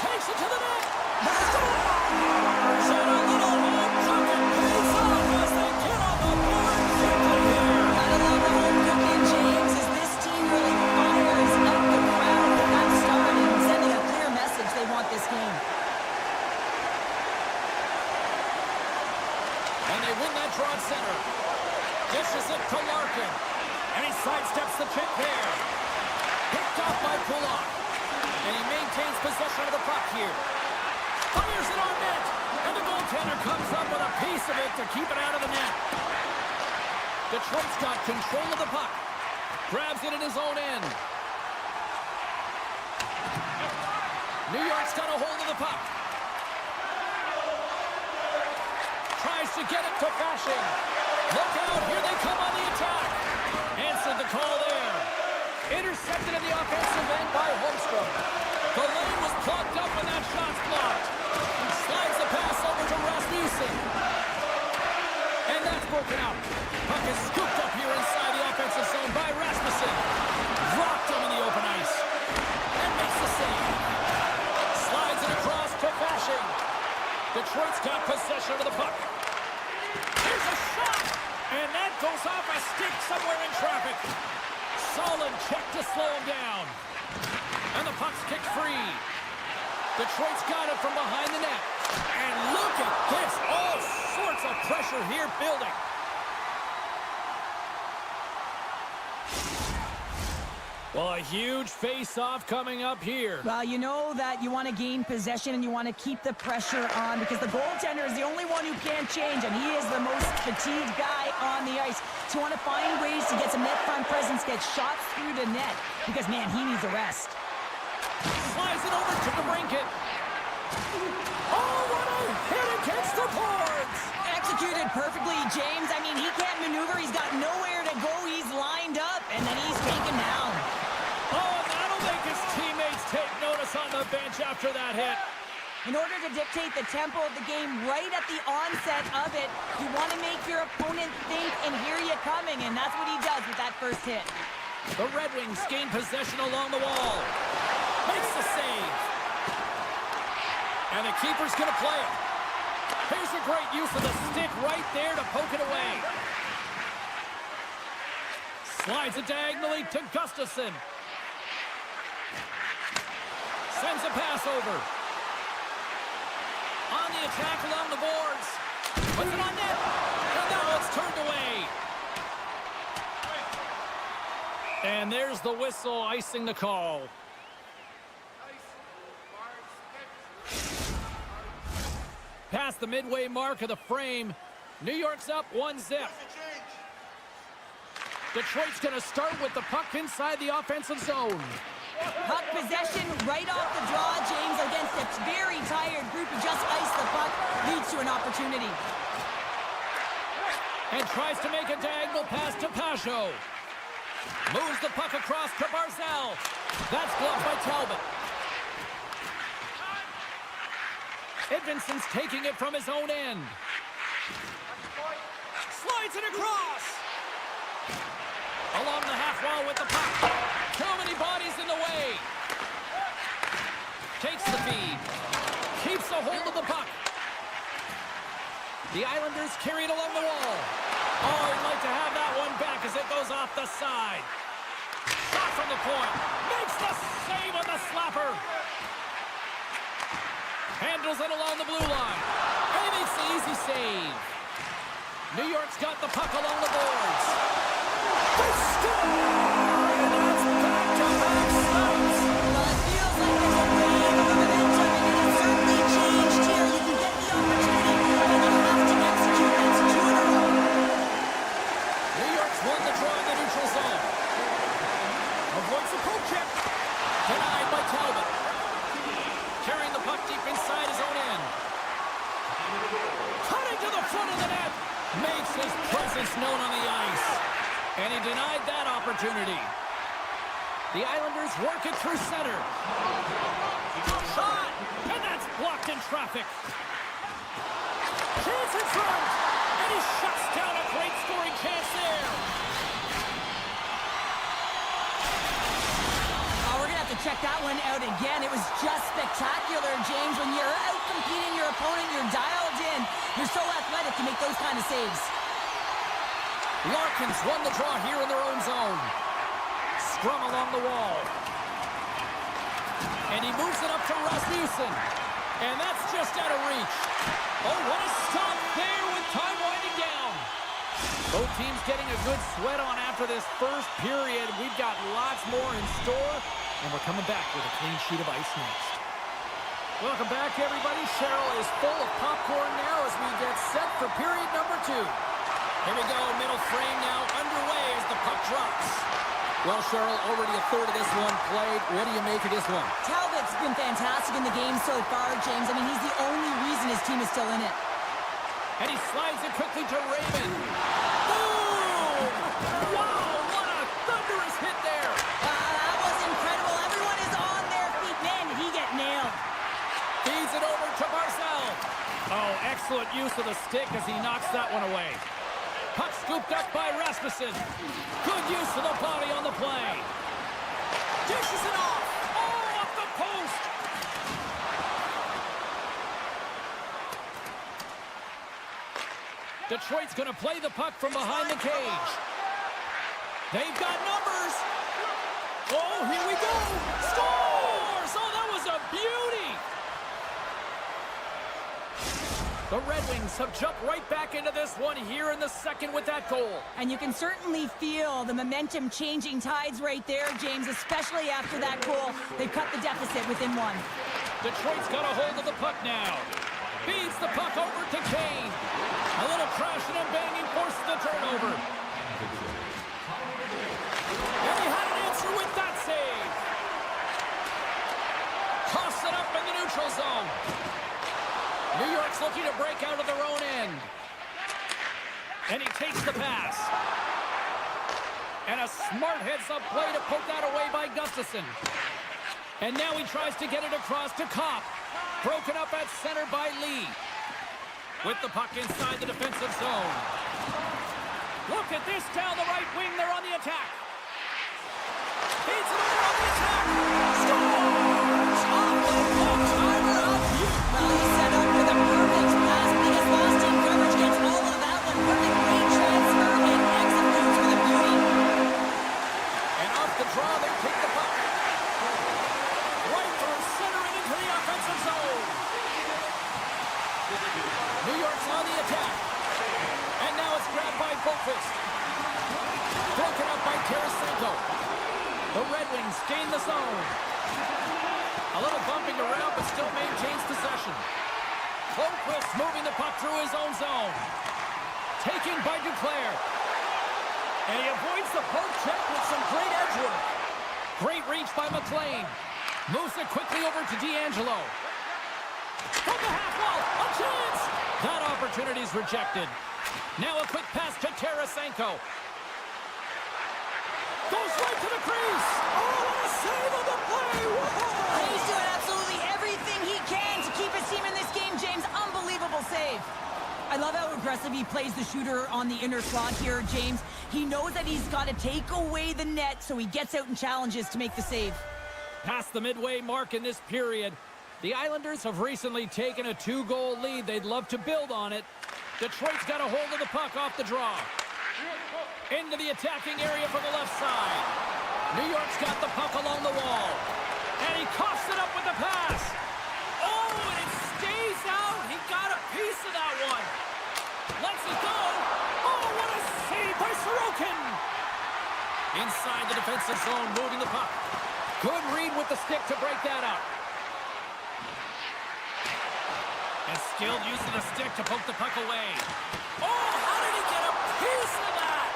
Takes it to the net. Shot a little one. Puck pays off as they get on the board quickly here. Gotta love the home cooking, James, as this team really fires up the crowd with that start and sending a clear message they want this game. And they win that draw at center. Dishes it to Larkin. And he sidesteps the check there. Picked off by Pullock. And he maintains possession of the puck here. Fires it on net. And the goaltender comes up with a piece of it to keep it out of the net. Detroit's got control of the puck. Grabs it in his own end. New York's got a hold of the puck. Tries to get it to Fasching. Look out, here they come on the attack. Answered the call there. Intercepted in the offensive end by Holmstrom. The lane was plugged up and that shot's blocked. Slides the pass over to Rasmussen. And that's broken out. Puck is scooped up here inside the offensive zone by Rasmussen. Dropped him in the open ice. And makes the save. Slides it across to Fasching. Detroit's got possession of the puck. Here's a shot! And that goes off a stick somewhere in traffic. Solid check to slow him down. And the puck's kicked free. Detroit's got it from behind the net. And look at this. All sorts of pressure here building. Well, a huge face-off coming up here. Well, you know that you want to gain possession and you want to keep the pressure on because the goaltender is the only one who can't change, and he is the most fatigued guy on the ice. So you want to find ways to get some net front presence, get shots through the net, because, man, he needs a rest. Slides it over to the brinket. Oh, what a hit against the boards! Executed perfectly, James. I mean, he can't maneuver. He's got nowhere to go. He's lined up, and then he's taken down. Oh, that'll make his teammates take notice on the bench after that hit. In order to dictate the tempo of the game right at the onset of it, you want to make your opponent think and hear you coming, and that's what he does with that first hit. The Red Wings gain possession along the wall. Makes the save. And the keeper's going to play it. Here's a great use of the stick right there to poke it away. Slides it diagonally to Gustafsson. Sends a pass over. On the attack along the boards. Puts it on net. And now it's turned away. And there's the whistle icing the call. Past the midway mark of the frame, New York's up 1-0. Detroit's going to start with the puck inside the offensive zone. Puck possession right off the draw, James, against a very tired group who just iced the puck, leads to an opportunity. And tries to make a diagonal pass to Pajot. Moves the puck across to Barzal. That's blocked by Talbot. Edvinson's taking it from his own end. Slides it across. Along the half wall with the puck. Too many bodies in the way. Takes the feed. Keeps a hold of the puck. The Islanders carry it along the wall. Oh, he'd like to have that one back as it goes off the side. Shot from the point. Makes the save on the slapper. Handles it along the blue line. And he makes the easy save. New York's got the puck along the boards. They score! And that's back-to-back stops. Well, it feels like there's a wave of momentum, and it has certainly changed here. You can get the opportunity, and you have to execute. That's 2 in a row. New York's won the draw in the neutral zone. Avoids the poke check. Denied by Talbot. Carrying the puck deep inside his own end. Cutting to the front of the net. Makes his presence known on the ice. And he denied that opportunity. The Islanders work it through center. Shot! And that's blocked in traffic. Chance in front! And he shuts down a great scoring chance there. check that one out again. It was just spectacular, James. When you're out competing your opponent, you're dialed in. You're so athletic to make those kind of saves. Larkins won the draw here in their own zone. Scrum along the wall. And he moves it up to Rasmussen. And that's just out of reach. Oh, what a stop there with time winding down. Both teams getting a good sweat on after this first period. We've got lots more in store. And we're coming back with a clean sheet of ice next. Welcome back, everybody. Cheryl is full of popcorn now as we get set for period number 2. Here we go, middle frame now underway as the puck drops. Well, Cheryl, already a third of this one played. What do you make of this one? Talbot's been fantastic in the game so far, James. I mean, he's the only reason his team is still in it. And he slides it quickly to Raymond. Boom! Wow, what a thunderous hit there. That was incredible. Everyone is on their feet. Man, did he get nailed. Feeds it over to Barzal. Oh, excellent use of the stick as he knocks that one away. Puck scooped up by Rasmussen. Good use of the body on the play. Dishes it off. Oh, off the post. Detroit's going to play the puck from behind the cage. They've got numbers. Oh, here we go. Scores! Oh, that was a beauty. The Red Wings have jumped right back into this one here in the second with that goal. And you can certainly feel the momentum changing tides right there, James, especially after that goal. They've cut the deficit within one. Detroit's got a hold of the puck now. Feeds the puck over to Kane. A little crashing and banging forces the turnover. And he had an answer with that save. Toss it up in the neutral zone. New York's looking to break out of their own end. And he takes the pass. And a smart heads-up play to poke that away by Gustafsson. And now he tries to get it across to Kopp. Broken up at center by Lee. With the puck inside the defensive zone. Look at this down the right wing. They're on the attack. Feeds it over on the attack. Scores! Off the puck, timer up. Well, he set up with a perfect pass, but his lost team coverage gets all of that one. What a great transfer and executes with a beauty. And off the draw, they take the puck. Right from center and into the offensive zone. New York's on the attack. And now it's grabbed by Boqvist. Broken up by Tarasenko. The Red Wings gain the zone. A little bumping around, but still maintains possession. Boqvist moving the puck through his own zone. Taken by Duclair. And he avoids the poke check with some great edge work. Great reach by McLean. Moves it quickly over to D'Angelo. From the half wall, a chance! That opportunity's rejected. Now a quick pass to Tarasenko. Goes right to the crease. Oh, what a save on the play! Whoa! He's doing absolutely everything he can to keep his team in this game, James. Unbelievable save. I love how aggressive he plays the shooter on the inner slot here, James. He knows that he's got to take away the net, so he gets out and challenges to make the save. Past the midway mark in this period, the Islanders have recently taken a 2-goal lead. They'd love to build on it. Detroit's got a hold of the puck off the draw. Into the attacking area from the left side. New York's got the puck along the wall. And he coughs it up with the pass. Oh, and it stays out. He got a piece of that one. Lets it go. Oh, what a save by Sorokin. Inside the defensive zone, moving the puck. Good read with the stick to break that up. And skilled use of the stick to poke the puck away. Oh, how did he get a piece of that?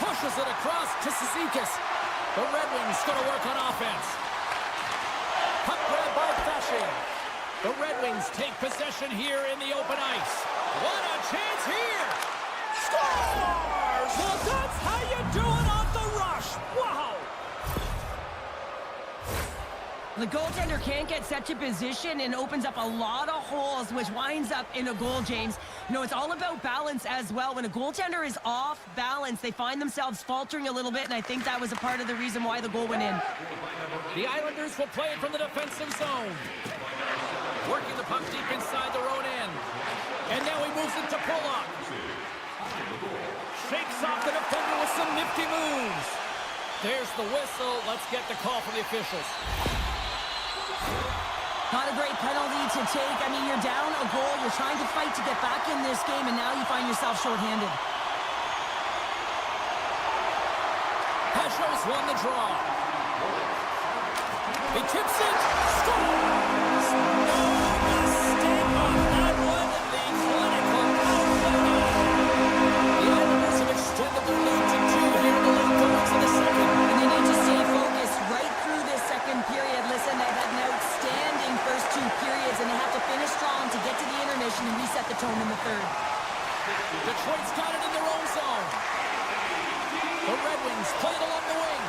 Pushes it across to Cizikas. The Red Wings going to work on offense. Puck grab by Fasching. The Red Wings take possession here in the open ice. What a chance here! Scores! Well, that's how you do it off the rush. Wow! The goaltender can't get set to position and opens up a lot of holes, which winds up in a goal, James. You know, it's all about balance as well. When a goaltender is off balance, they find themselves faltering a little bit, and I think that was a part of the reason why the goal went in. The Islanders will play it from the defensive zone. Working the puck deep inside their own end. And now he moves it to Pulock. Shakes off the defender with some nifty moves. There's the whistle. Let's get the call from the officials. Not a great penalty to take. I mean, you're down a goal. You're trying to fight to get back in this game, and now you find yourself shorthanded. Pashos won the draw. He tips it. Scores! No mistake on that one. The clinical outplay. The Islanders have extended their lead to 2 here in the late goings of the second. And they need to stay focused right through this second period. Listen, they've had an outstanding first 2 periods, and they have to finish strong to get to the intermission and reset the tone in the third. Detroit's got it in their own zone. The Red Wings play it along the wing.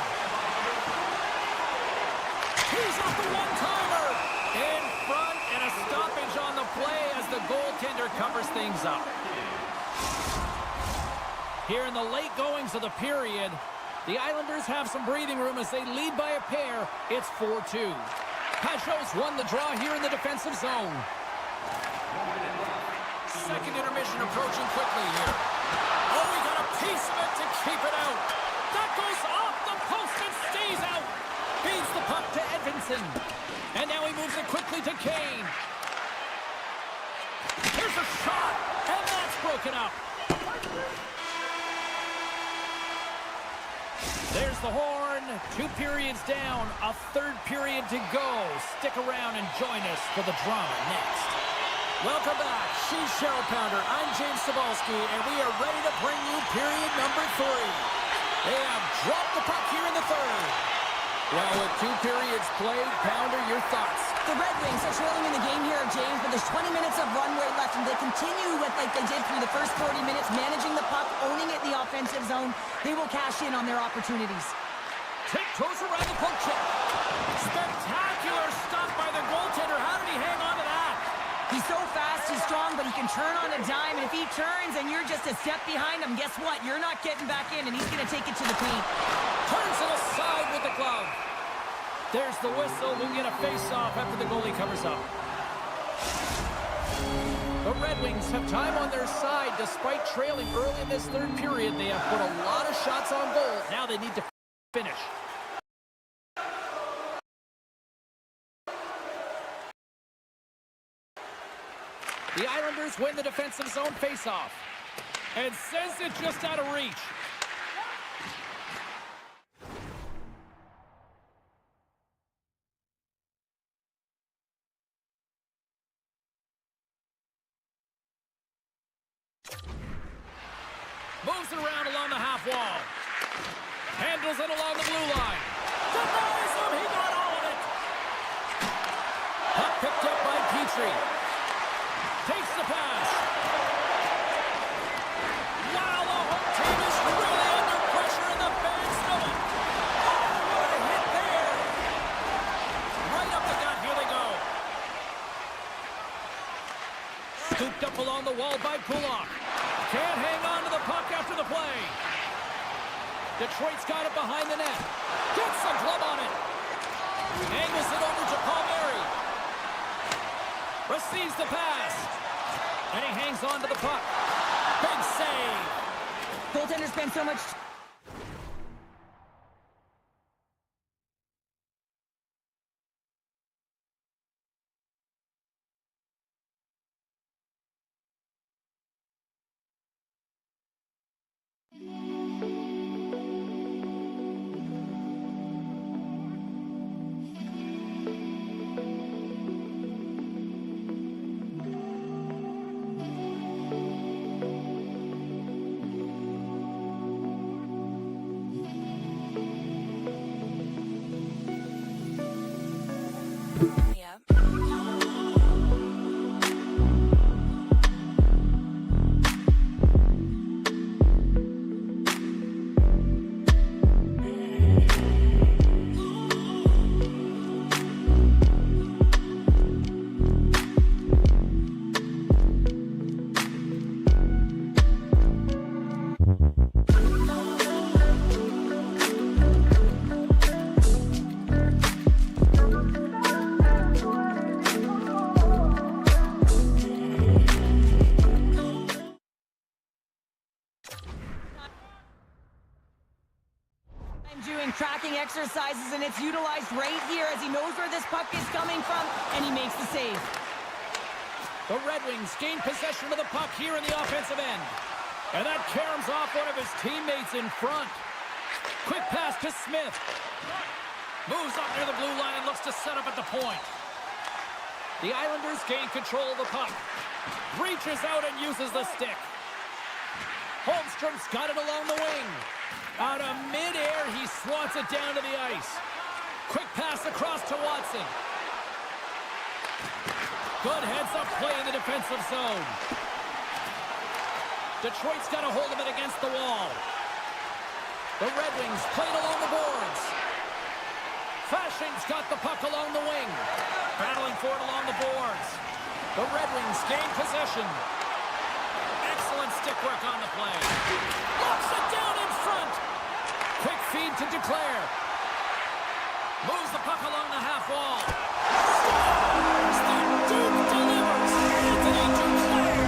He's off the one-timer. In front, and a stoppage on the play as the goaltender covers things up. Here in the late goings of the period, the Islanders have some breathing room as they lead by a pair. It's 4-2. Pashos won the draw here in the defensive zone. Second intermission approaching quickly here. Oh, we got a piece of it to keep it out. That goes off the post and stays out. Feeds the puck to Edvinsson. And now he moves it quickly to Kane. Here's a shot, and that's broken up. There's the horn. 2 periods down, a third period to go. Stick around and join us for the drama next. Welcome back. She's Cheryl Pounder. I'm James Cebulski, and we are ready to bring you period number 3. They have dropped the puck here in the third. Well, with 2 periods played, Pounder, your thoughts? The Red Wings are trailing in the game here, James, but there's 20 minutes of runway left, and they continue with like they did through the first 40 minutes, managing the puck, owning it in the offensive zone. They will cash in on their opportunities. Tiptoes around the poke check. Spectacular stop by the goaltender. How did he hang on to that? He's so fast, he's strong, but he can turn on a dime, and if he turns and you're just a step behind him, guess what? You're not getting back in, and he's going to take it to the paint. Turns it aside with the glove. There's the whistle. We'll get a face-off after the goalie covers up. The Red Wings have time on their side. Despite trailing early in this third period, they have put a lot of shots on goal. Now they need to finish. The Islanders win the defensive zone face-off. And sends it just out of reach. Moves it around along the half wall. Handles it along the blue line. Denies him. He got all of it. Puck picked up by Petrie. Takes the pass. Wow, the whole team is really under pressure and the fans know it. Oh, what a hit there. Right up the gut. Here they go. Scooped up along the wall by Pulock. Can't hang on to the puck after the play. Detroit's got it behind the net. Gets some glove on it. Angles it over to Palmieri. Receives the pass. And he hangs on to the puck. Big save. Goaltender spent so much... tracking exercises, and it's utilized right here as he knows where this puck is coming from, and he makes the save. The Red Wings gain possession of the puck here in the offensive end. And that caroms off one of his teammates in front. Quick pass to Smith. Moves up near the blue line and looks to set up at the point. The Islanders gain control of the puck. Reaches out and uses the stick. Holmstrom's got it along the wing. Out of midair, he swats it down to the ice. Quick pass across to Watson. Good heads-up play in the defensive zone. Detroit's got a hold of it against the wall. The Red Wings played along the boards. Fashing's got the puck along the wing. Battling for it along the boards. The Red Wings gain possession. Excellent stick work on the play. Locks it down in front. Quick feed to Duclair. Moves the puck along the half wall. Scores! The Duke delivers. Anthony Duclair.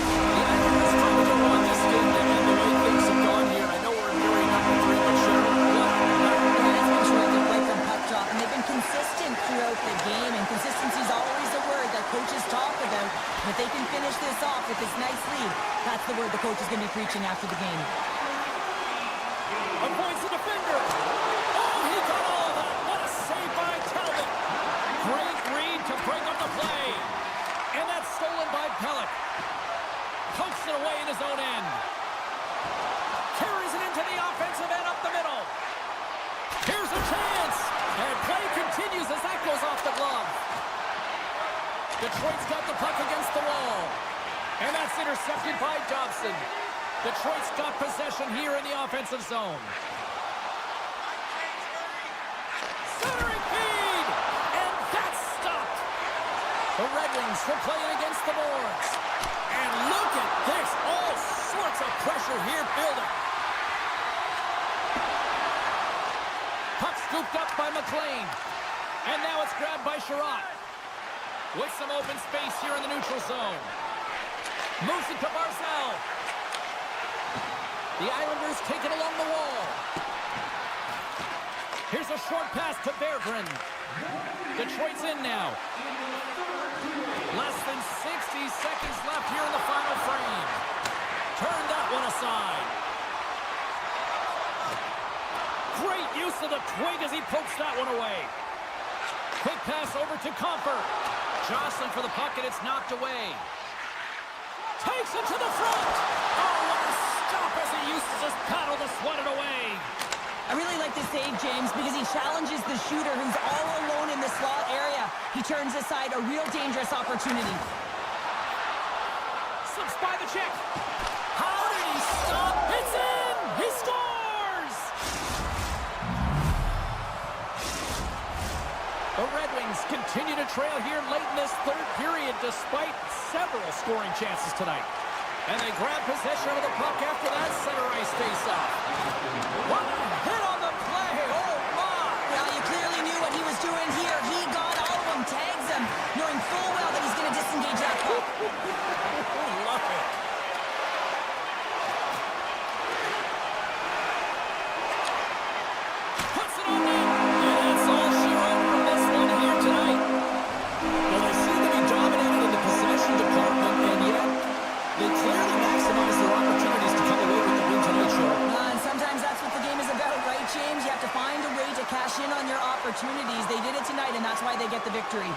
The Islanders probably want this game to end the way things have gone here. I know we're in period number 3, but sure. It's been terrific right from puck drop, and they've been consistent throughout the game, and consistency is always a word that coaches talk about. And if they can finish this off with this nice lead, that's the word the coach is going to be preaching after the game. Avoids the defender. Oh, he got all of that. What a save by Talbot. Great read to break up the play. And that's stolen by Pelech. Pokes it away in his own end. Carries it into the offensive end up the middle. Here's a chance. And play continues as that goes off the glove. Detroit's got the puck against the wall. And that's intercepted by Dobson. Detroit's got possession here in the offensive zone. Centering feed! And that's stopped. The Red Wings will play it against the boards. And look at this. All sorts of pressure here building. Puck scooped up by McLean. And now it's grabbed by Sherratt. With some open space here in the neutral zone. Moves it to Barzal. The Islanders take it along the wall. Here's a short pass to Berggren. Detroit's in now. Less than 60 seconds left here in the final frame. Turn that one aside. Great use of the twig as he pokes that one away. Quick pass over to Comper. Jostling for the puck and it's knocked away. Takes it to the front. Oh, what a stop as he uses his paddle to swat it away. I really like this save, James, because he challenges the shooter who's all alone in the slot area. He turns aside a real dangerous opportunity. Slips by the check. How did he stop? It's in! He scores! The Red Wings continue to trail here late in this third period despite several scoring chances tonight. And they grab possession of the puck after that center ice face-off. What a hit on the play! Oh, my! Well, you clearly knew what he was doing here. He got all of them, tags them, knowing full well that he's going to disengage that puck. Love it. Puts it on net. And that's all she wrote from this one here tonight. Well, they seem to be dominating in the possession department, and yet they clearly maximize their opportunities to come away with the win tonight, show. And sometimes that's what the game is about, right, James? You have to find a way to cash in on your opportunities. They did it tonight, and that's why they get the victory.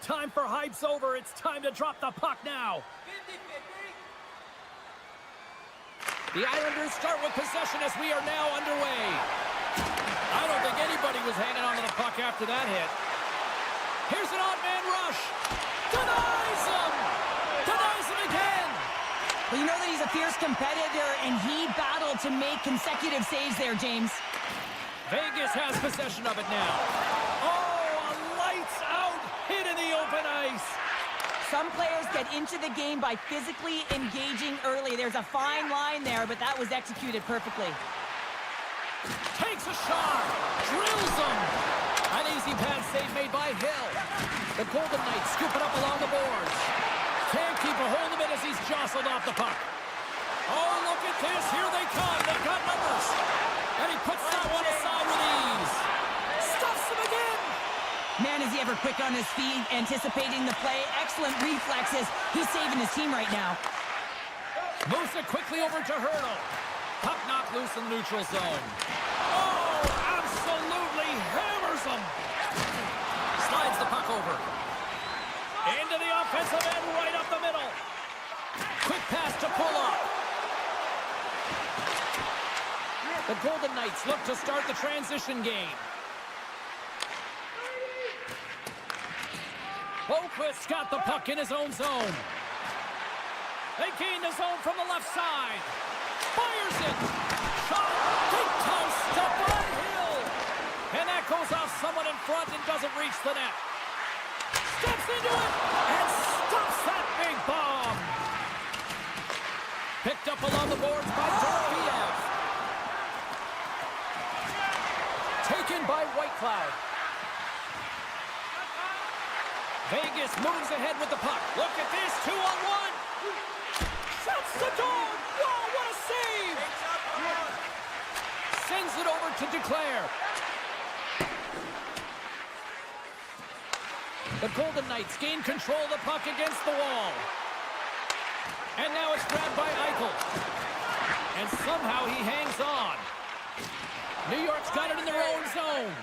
Time for hype's over. It's time to drop the puck now. The Islanders start with possession as we are now underway. I don't think anybody was hanging on to the puck after that hit. Here's an odd man rush. Denies him! Denies him again! Well, you know that he's a fierce competitor, and he battled to make consecutive saves there, James. Vegas has possession of it now. Oh, a lights-out hit in the open ice. Some players get into the game by physically engaging early. There's a fine line there, but that was executed perfectly. Takes a shot. Drills him. An easy pad save made by Hill. The Golden Knights scoop it up along the boards. Can't keep a hold of it as he's jostled off the puck. Oh, look at this. Here they come. They've got numbers. And he puts that one aside with ease. Stuffs him again. Man, is he ever quick on his feet, anticipating the play. Excellent reflexes. He's saving his team right now. Moves it quickly over to Hurdle. Puck knocked loose in the neutral zone. Oh, absolutely hammers him. Slides the puck over. Into the offensive end, right up the middle. Quick pass to pull up. The Golden Knights look to start the transition game. Boquist's got the puck in his own zone. They gain the zone from the left side. Fires it. Shot. Big time step by Hill. And that goes off someone in front and doesn't reach the net. Steps into it and stops that big bomb. Picked up along the boards by Dorofiev. Taken by Whitecloud. Vegas moves ahead with the puck. Look at this, 2-on-1. Shuts the door. Wow, what a save. Sends it over to Duclair. The Golden Knights gain control of the puck against the wall. And now it's grabbed by Eichel. And somehow he hangs on. New York's got it in their own zone.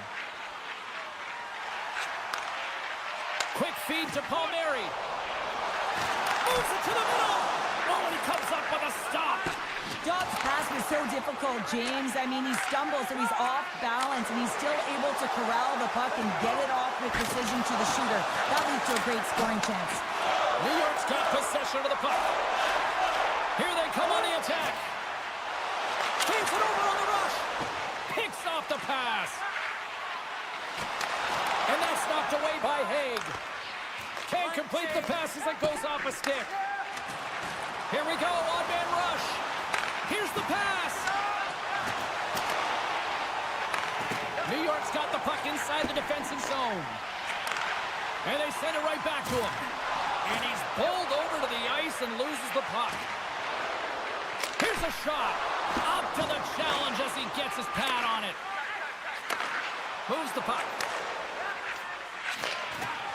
Quick feed to Palmieri. Moves it to the middle. Oh, and he comes up with a stop. Dobbs' pass was so difficult, James. I mean, he stumbles, so he's off balance, and he's still able to corral the puck and get it off with precision to the shooter. That leads to a great scoring chance. New York's got possession of the puck. Here they come on the attack. Feeds it over on the rush. Picks off the pass. And that's knocked away by Haig. Can't complete the pass as it goes off a stick. Here we go, on-man rush. Here's the pass. New York's got the puck inside the defensive zone. And they send it right back to him. And he's bowled over to the ice and loses the puck. Here's a shot. Up to the challenge as he gets his pad on it. Moves the puck.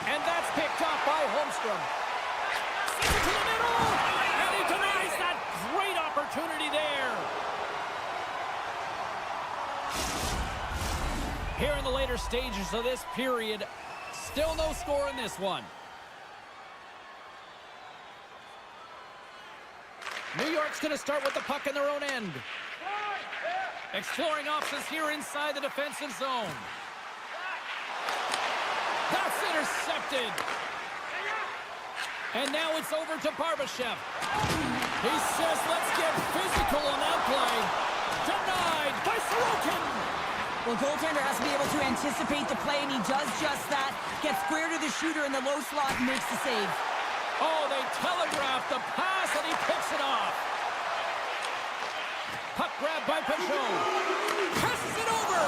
And that's picked up by Holmstrom. Sends it to the middle. And he denies that great opportunity there. Here in the later stages of this period, still no score in this one. New York's going to start with the puck in their own end. Exploring options here inside the defensive zone. That's intercepted. And now it's over to Barbashev. He says, let's get physical on that play. Denied by Sorokin. Well, goaltender has to be able to anticipate the play, and he does just that. Gets square to the shooter in the low slot and makes the save. Oh, they telegraphed the pass, and he picks it off. Puck grabbed by Peugeot. Passes it over.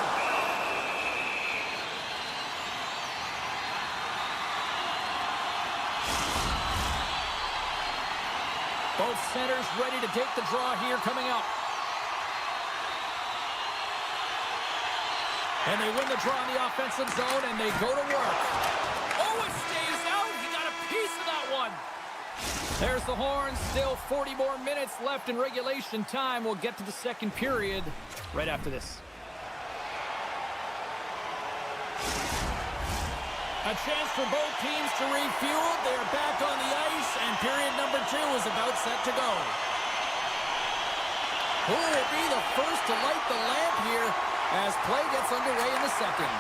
Both centers ready to take the draw here coming up. And they win the draw in the offensive zone, and they go to work. Oh, it stays out. He got a piece of that one. There's the horn. Still 40 more minutes left in regulation time. We'll get to the second period right after this. A chance for both teams to refuel. They are back on the ice, and period number 2 is about set to go. Who will be the first to light the lamp here as play gets underway in the second?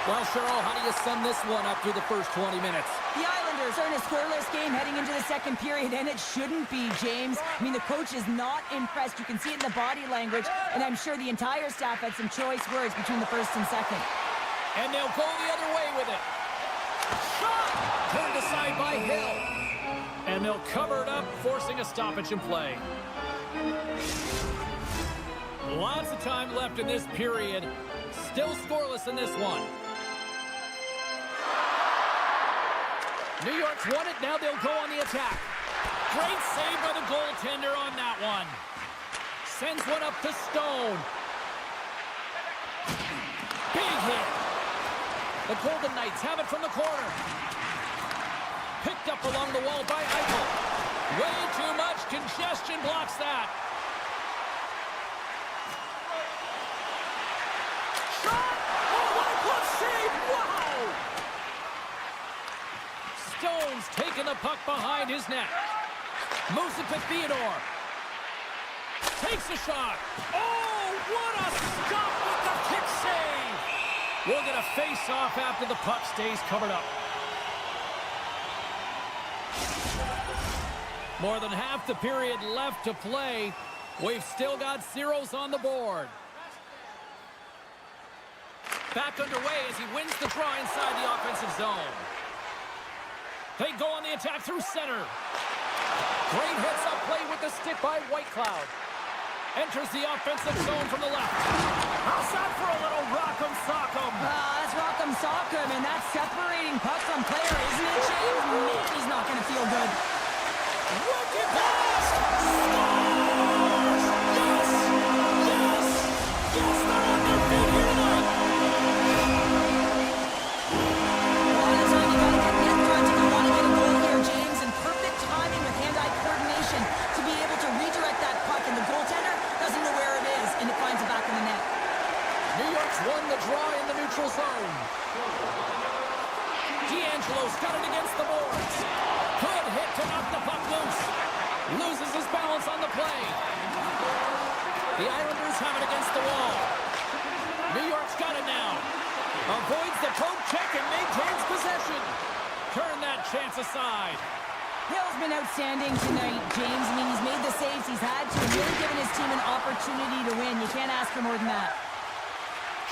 Well, Cheryl, how do you sum this one up through the first 20 minutes? The Islanders are in a scoreless game heading into the second period, and it shouldn't be, James. I mean, the coach is not impressed. You can see it in the body language, and I'm sure the entire staff had some choice words between the first and second. And they'll go the other way with it. Shot! Turned aside by Hill. And they'll cover it up, forcing a stoppage in play. Lots of time left in this period. Still scoreless in this one. New York's won it. Now they'll go on the attack. Great save by the goaltender on that one. Sends one up to Stone. Big hit. The Golden Knights have it from the corner. Picked up along the wall by Eichel. Way too much congestion blocks that. Shot! Oh, what a glove save! Wow! Stone's taking the puck behind his net. Moves it to Theodore. Takes a shot. Oh, what a stop with the kick save! We'll get a face-off after the puck stays covered up. More than half the period left to play. We've still got zeros on the board. Back underway as he wins the draw inside the offensive zone. They go on the attack through center. Great hits up play with the stick by Whitecloud. Enters the offensive zone from the left. How's that for a little rock'em sock'em? That's rock'em sock'em, and that's separating puck from player, isn't it, James? Man, he's not going to feel good. Rookie pass! Scores! Yes! Yes! Yes, they're on their feet here tonight! A lot of time you got to get in front if you want to get a goal here, James, and perfect timing with hand-eye coordination to be able to redirect that puck, and the goaltender doesn't know where it is, and it finds it back in the net. New York's won the draw in the neutral zone. D'Angelo's got it against the boards. Good hit to knock the puck loose. Loses his balance on the play. The Islanders have it against the wall. New York's got it now. Avoids the poke check and maintains possession. Turn that chance aside. Hill's been outstanding tonight, James. I mean, he's made the saves he's had to and really given his team an opportunity to win. You can't ask for more than that.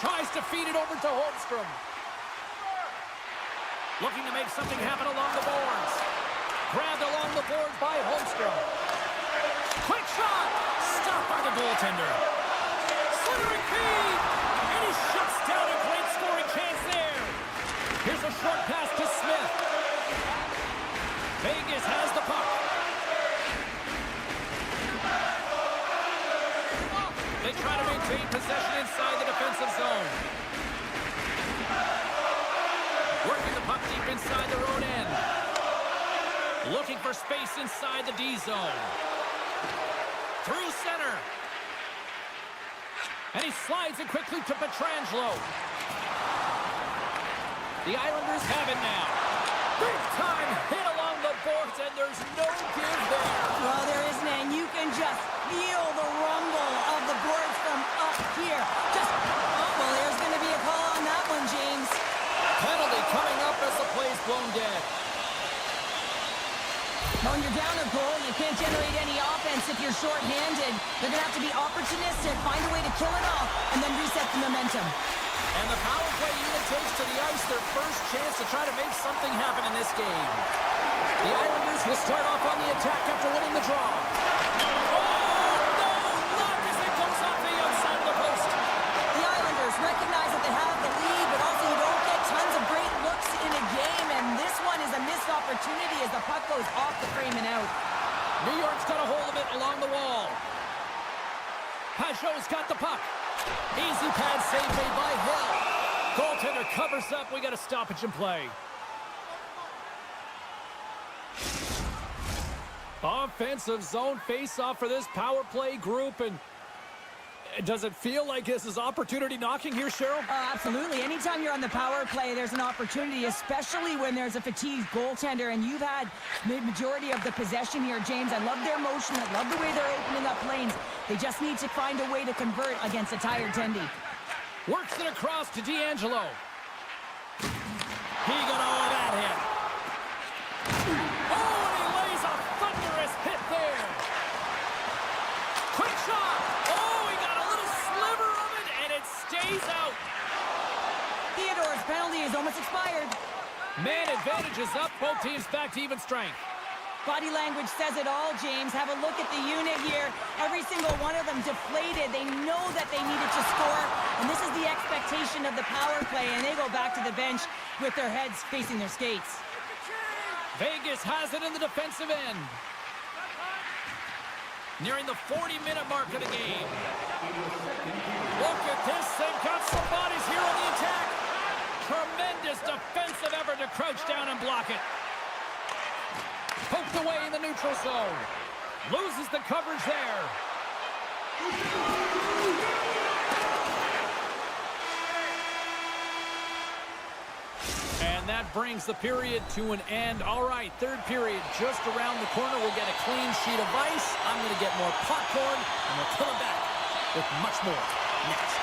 Tries to feed it over to Holmstrom. Looking to make something happen along the boards. Grabbed along the boards by Holmstrom. Quick shot! Stopped by the goaltender. Slithering feed! And he shuts down a great scoring chance there. Here's a short pass to Smith. Vegas has the puck. They try to maintain possession inside the defensive zone. Working the puck deep inside their own end. Looking for space inside the D zone. Through center. And he slides it quickly to Pietrangelo. The Islanders have it now. Big time hit along the boards, and there's no give there. Well, there isn't, and you can just feel the rumble of the boards from up here. Well, there's going to be a call on that one, James. Penalty coming up as the play's blown dead. When you're down a goal, you can't generate any offense if you're short-handed. They're going to have to be opportunistic, find a way to kill it off, and then reset the momentum. And the power play unit takes to the ice their first chance to try to make something happen in this game. The Islanders will start off on the attack after winning the draw. Oh, no! Not as it goes off the outside of the post. The Islanders recognize that they have the lead, but also you don't get tons of great looks in a game, and this one is a missed opportunity as the puck goes off the frame and out. New York's got a hold of it along the wall. Pajot's got the puck. Easy pad save made by Hill. Goaltender covers up. We got a stoppage in play. Offensive zone face-off for this power play group, and Does it feel like this is opportunity knocking here, Cheryl? Absolutely. Anytime you're on the power play, there's an opportunity, especially when there's a fatigued goaltender, and you've had the majority of the possession here, James. I love their motion. I love the way they're opening up lanes. They just need to find a way to convert against a tired Tendy. Works it across to D'Angelo. He got all that hit. Oh, and he lays a thunderous hit there. Quick shot. Oh, he got a little sliver of it, and it stays out. Theodore's penalty is almost expired. Man advantage is up. Both teams back to even strength. Body language says it all, James. Have a look at the unit here. Every single one of them deflated. They know that they needed to score, and this is the expectation of the power play, and they go back to the bench with their heads facing their skates. Vegas has it in the defensive end. Nearing the 40-minute mark of the game. Look at this. They've got some bodies here on the attack. Tremendous defensive effort to crouch down and block it. Poked away in the neutral zone. Loses the coverage there. And that brings the period to an end. All right, third period just around the corner. We'll get a clean sheet of ice. I'm going to get more popcorn, and we'll come back with much more next.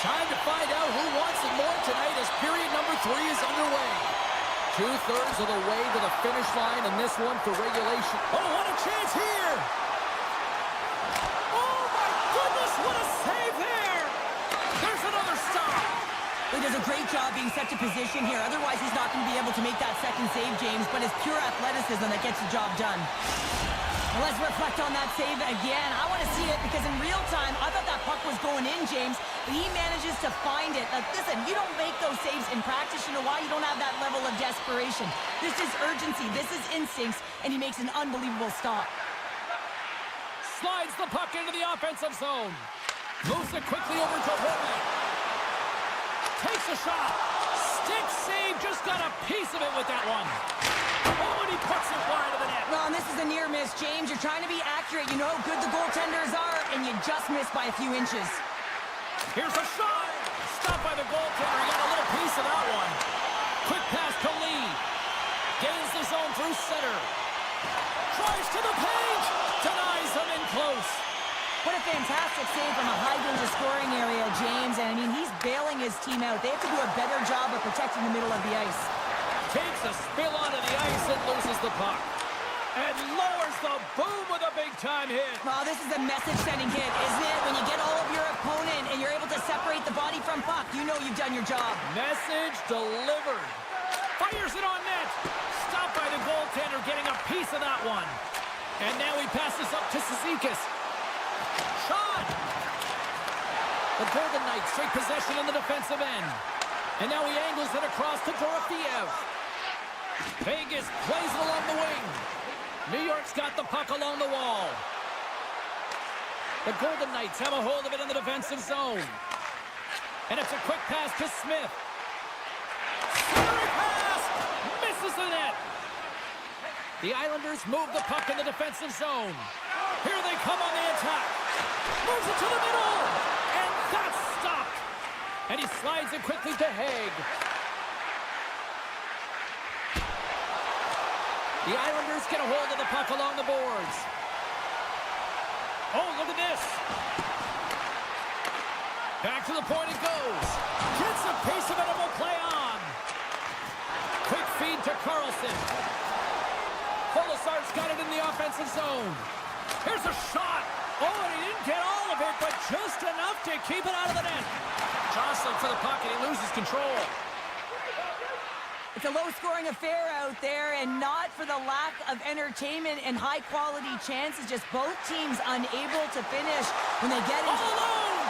Time to find out who wants it more tonight as period number 3 is underway. 2/3 of the way to the finish line, and this one for regulation. Oh, what a chance here! Oh, my goodness, what a save there! There's another stop! He does a great job being set to position here. Otherwise, he's not going to be able to make that second save, James, but it's pure athleticism that gets the job done. Well, let's reflect on that save again. I want to see it because in real time, I thought that puck was going in, James, but he manages to find it. Like, listen, you don't make those saves in practice. You know why? You don't have that level of desperation. This is urgency. This is instincts, and he makes an unbelievable stop. Slides the puck into the offensive zone. Moves it quickly over to Hornet. Takes a shot. Stick save. Just got a piece of it with that one. Oh, and he puts it wide of the net. Well, and this is a near miss, James. You're trying to be accurate. You know how good the goaltenders are, and you just miss by a few inches. Here's a shot. Stopped by the goaltender. He got a little piece of that one. Quick pass to Lee. Gains the zone through center. Tries to the page. Denies him in close. What a fantastic save from a high-danger scoring area, James. And, I mean, he's bailing his team out. They have to do a better job of protecting the middle of the ice. Takes a spill onto the ice and loses the puck. And lowers the boom with a big-time hit. Well, this is a message-sending hit, isn't it? When you get all of your opponent and you're able to separate the body from puck, you know you've done your job. Message delivered. Fires it on net. Stopped by the goaltender, getting a piece of that one. And now he passes up to Cizikas. Shot! The Golden Knights take possession in the defensive end. And now he angles it across to Dorofeev. Vegas plays it along the wing. New York's got the puck along the wall. The Golden Knights have a hold of it in the defensive zone. And it's a quick pass to Smith. Centering pass! Misses the net. The Islanders move the puck in the defensive zone. Here they come on the attack. Moves it to the middle. And that's stopped. And he slides it quickly to Haig. The Islanders get a hold of the puck along the boards. Oh, look at this. Back to the point it goes. Gets a piece of it and will play on. Quick feed to Carlson. Polisar's got it in the offensive zone. Here's a shot. Oh, and he didn't get all of it, but just enough to keep it out of the net. Jostling for the puck, and he loses control. It's a low-scoring affair out there, and not for the lack of entertainment and high-quality chances. Just both teams unable to finish when they get into... All alone!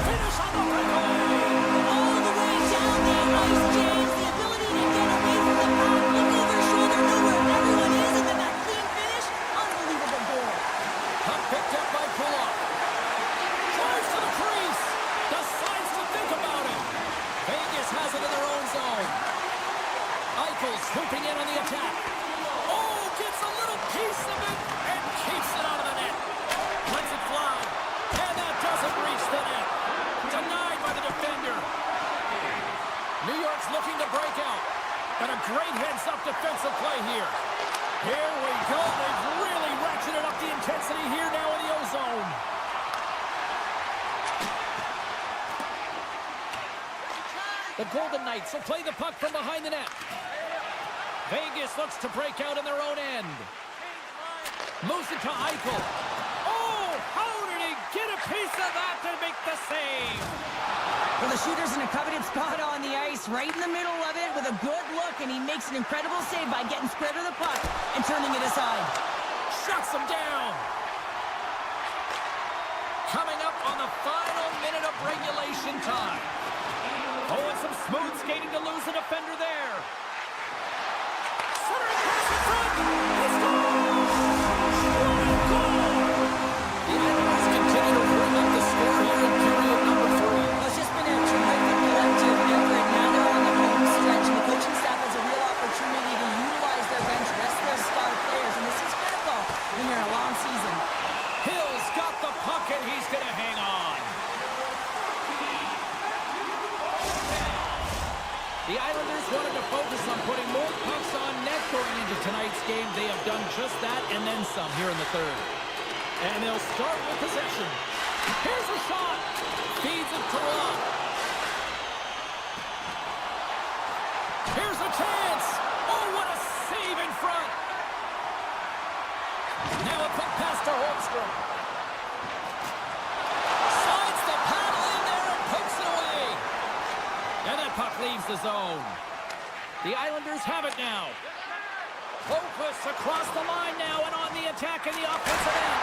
Finish on the breakaway! All the way down the ice, James. The ability to get away from the puck, look over shoulder, know where everyone is, and then that clean finish. Unbelievable goal. Puck picked up by Pullock. Drives to the crease. Decides to think about it. Vegas has it in their own zone. Eichel swooping in on the attack. Oh, gets a little the breakout. And a great heads-up defensive play here. Here we go. They've really ratcheted up the intensity here now in the O-zone. The Golden Knights will play the puck from behind the net. Vegas looks to break out in their own end. Moves it to Eichel. Oh, how did he get a piece of that to make the save? Well, the shooter's in a coveted spot on the ice, right in the middle of it with a good look, and he makes an incredible save by getting square to the puck and turning it aside. Shuts him down. Coming up on the final minute of regulation time. Oh, and some smooth skating to lose a defender there. Centering pass in front. He scores! What a goal! The Islanders continue to bring up the score here in period number 3. Well, it's just been a terrific collective effort. Now they're on the home stretch, and the coaching staff has a real opportunity to utilize their bench, rest their star players, and this is critical when you're in a long season. Hill's got the puck, and he's going to hang on. The Islanders wanted to focus on putting more pucks on net going into tonight's game. They have done just that and then some here in the third. And they'll start with possession. Here's a shot. Feeds it to Rock. Here's a chance. Oh, what a save in front. Now a quick pass to Holmstrom. Slides the paddle in there and pokes it away. And that puck leaves the zone. The Islanders have it now. Focus across the line now and on the attack in the offensive end.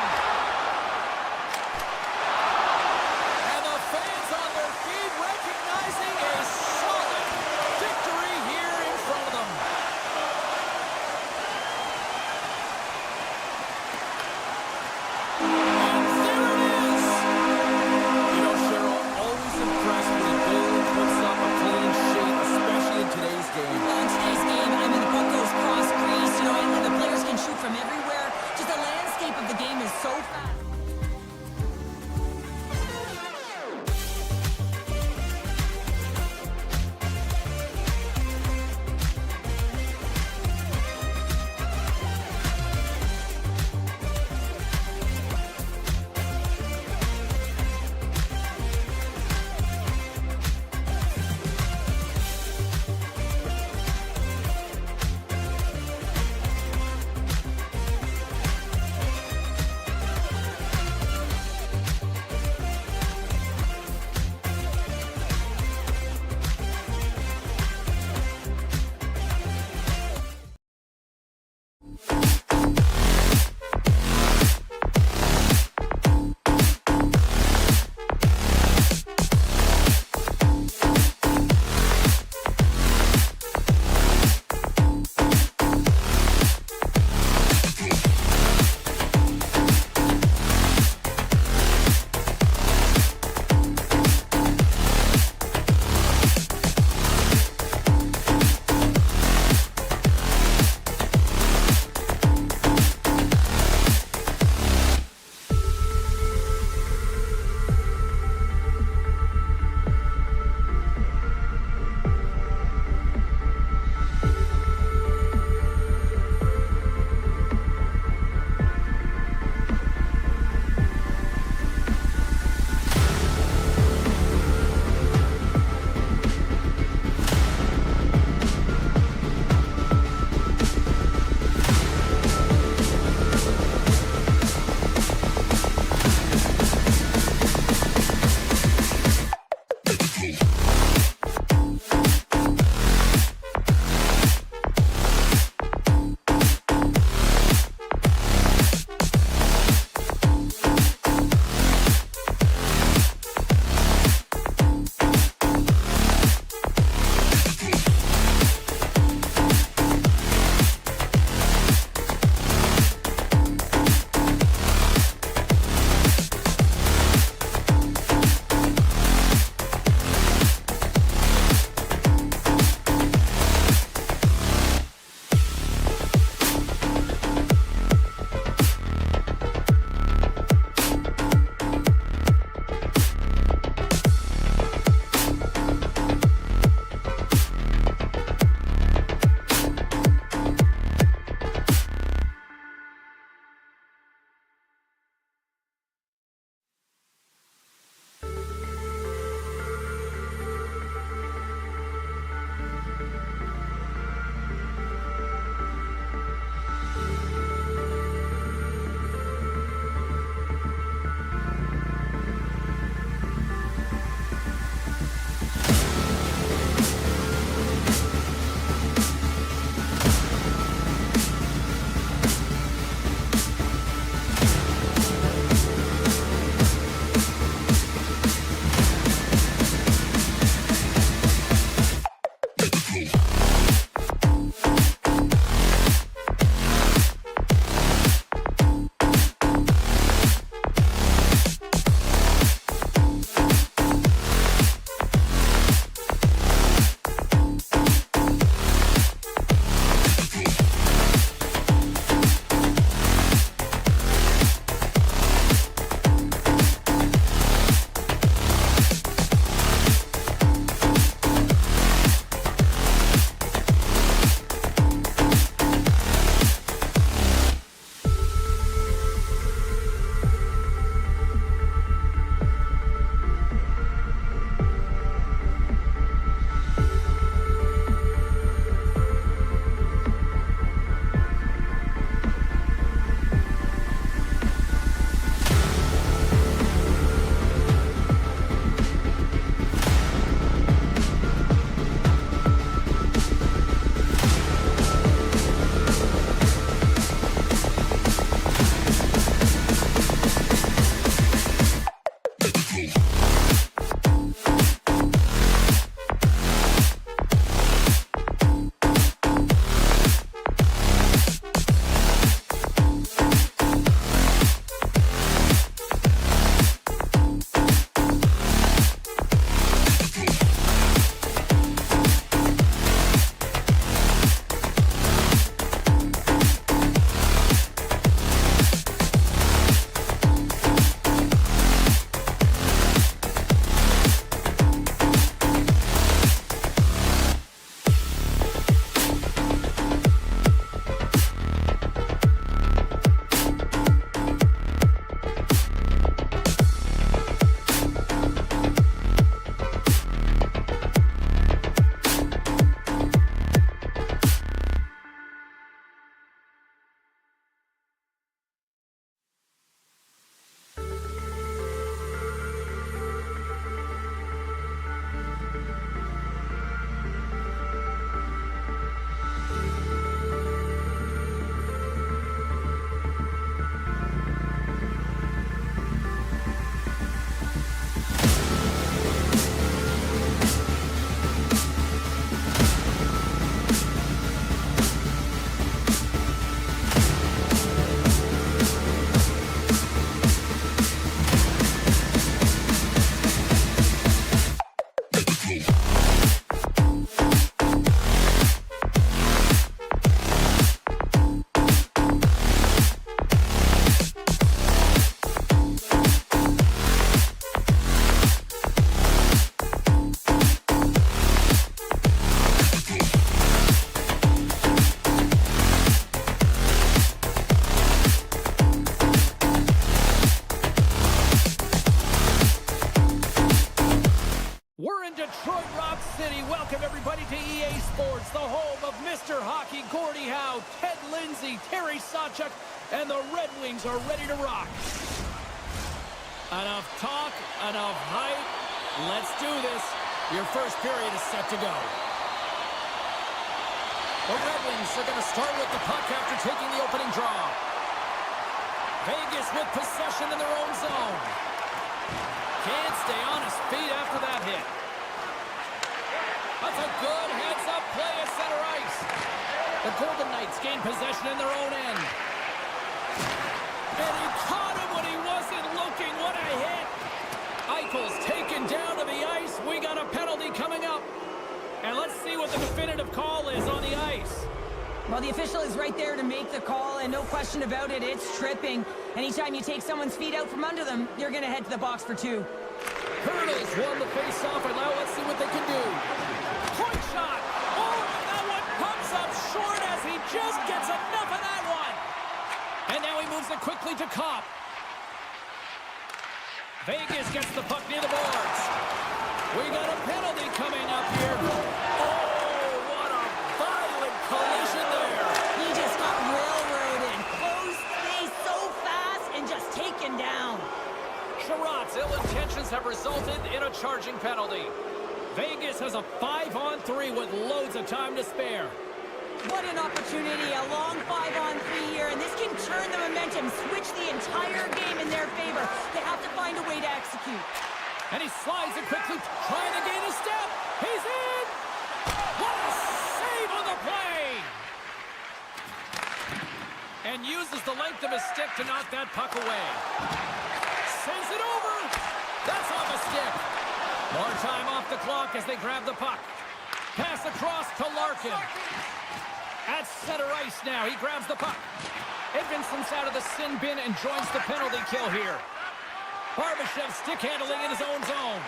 And the fans on their feet recognizing a solid victory here in front of them. And there it is. You know, Cheryl, always impressed when a goalie puts up a clean sheet, especially in today's game. Well, in today's game, I mean, the puck goes cross crease, you know, and the players can shoot from everywhere. Just the landscape of the game is so fast. Sports, the home of Mr. Hockey Gordie Howe, Ted Lindsay, Terry Sawchuk, and the Red Wings are ready to rock. Enough talk, enough hype. Let's do this. Your first period is set to go. The Red Wings are going to start with the puck after taking the opening draw. Vegas with possession in their own zone. Can't stay on his feet after that hit. That's a good heads-up play at center ice. The Golden Knights gain possession in their own end. And he caught him when he wasn't looking. What a hit. Eichel's taken down to the ice. We got a penalty coming up. And let's see what the definitive call is on the ice. Well, the official is right there to make the call, and no question about it, it's tripping. Anytime you take someone's feet out from under them, you're going to head to the box for two. Hurdles won the face-off, and now let's see what they can do. Point shot! Oh, and that one comes up short as he just gets enough of that one. And now he moves it quickly to Kopp. Vegas gets the puck near the boards. We got a penalty coming up here. Oh, what a violent collision there. He just got railroaded. Close space so fast and just taken down. Sherratt's ill intentions have resulted in a charging penalty. Vegas has a 5-on-3 with loads of time to spare. What an opportunity, a long 5-on-3 here, and this can turn the momentum, switch the entire game in their favor. They have to find a way to execute. And he slides it quickly, trying to gain a step. He's in! What a save on the play! And uses the length of his stick to knock that puck away. Sends it over! That's off a stick. More time off the clock as they grab the puck. Pass across to Larkin. At center ice now, he grabs the puck. Edvinson's out of the sin bin and joins the penalty kill here. Barbashev stick handling in his own zone.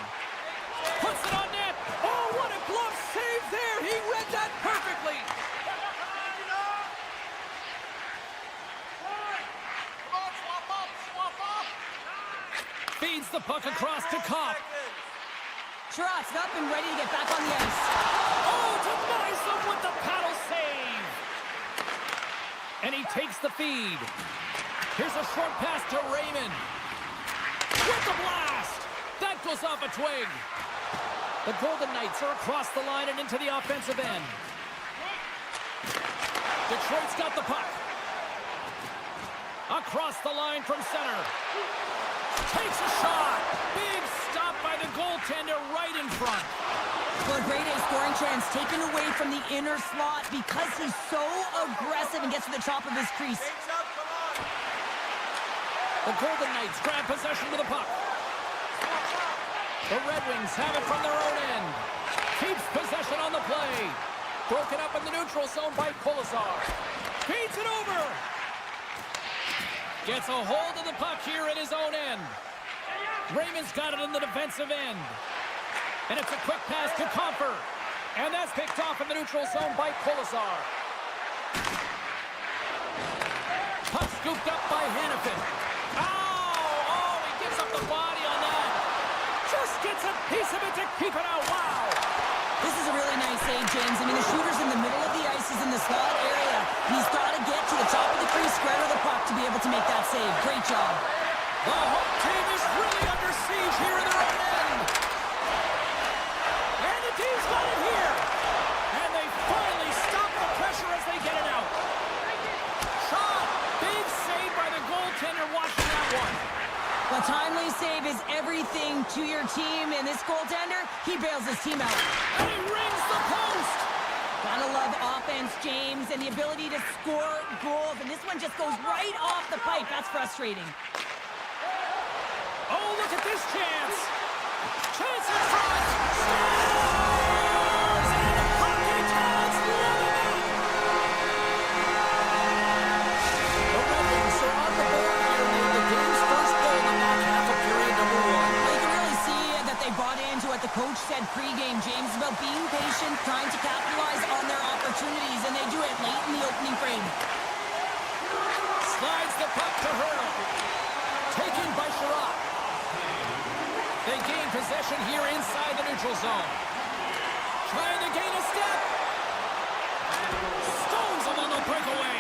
Puts it on net. Oh, what a glove save there. He read that perfectly. Feeds the puck across to Kopp. Sherratt's up and ready to get back on the ice. Oh, denies them with the paddle save. And he takes the feed. Here's a short pass to Raymond. With the blast! That goes off a twig. The Golden Knights are across the line and into the offensive end. Detroit's got the puck. Across the line from center. Takes a shot. Big stop by the goaltender right in front. Well, a great A scoring chance taken away from the inner slot because he's so aggressive and gets to the top of his crease. The Golden Knights grab possession of the puck. The Red Wings have it from their own end. Keeps possession on the play. Broken up in the neutral zone by Kolesar. Feeds it over. Gets a hold of the puck here in his own end. Raymond's got it in the defensive end. And it's a quick pass to Comfort. And that's picked off in the neutral zone by Kolesar. Puck scooped up by Hannafin. Oh, he gives up the body on that. Just gets a piece of it to keep it out. Wow. This is a really nice save, James. I mean, the shooter's in the middle of the ice. He's in the slot area. And he's got to get to the top of the crease, square to the puck to be able to make that save. Great job. The home team is really under siege here in their own end. And the team's got it here. And they finally stop the pressure as they get it out. Shot. Big save by the goaltender watching that one. A timely save is everything to your team, and this goaltender, he bails his team out. And he rings the post. Gotta love offense, James, and the ability to score goals, and this one just goes right off the pipe. That's frustrating. Oh, look at this chance. Chance in front. And hockey talents love it. The Red Wings are on the board here near the game's first goal in that half of period number 1. Well, you can really see that they bought into what the coach said pregame, James, about being patient, trying to capitalize on their opportunities, and they do it late in the opening frame. Slides the puck to Hurdle. Taken by Sherratt. They gain possession here inside the neutral zone. Trying to gain a step. Stones him on the breakaway.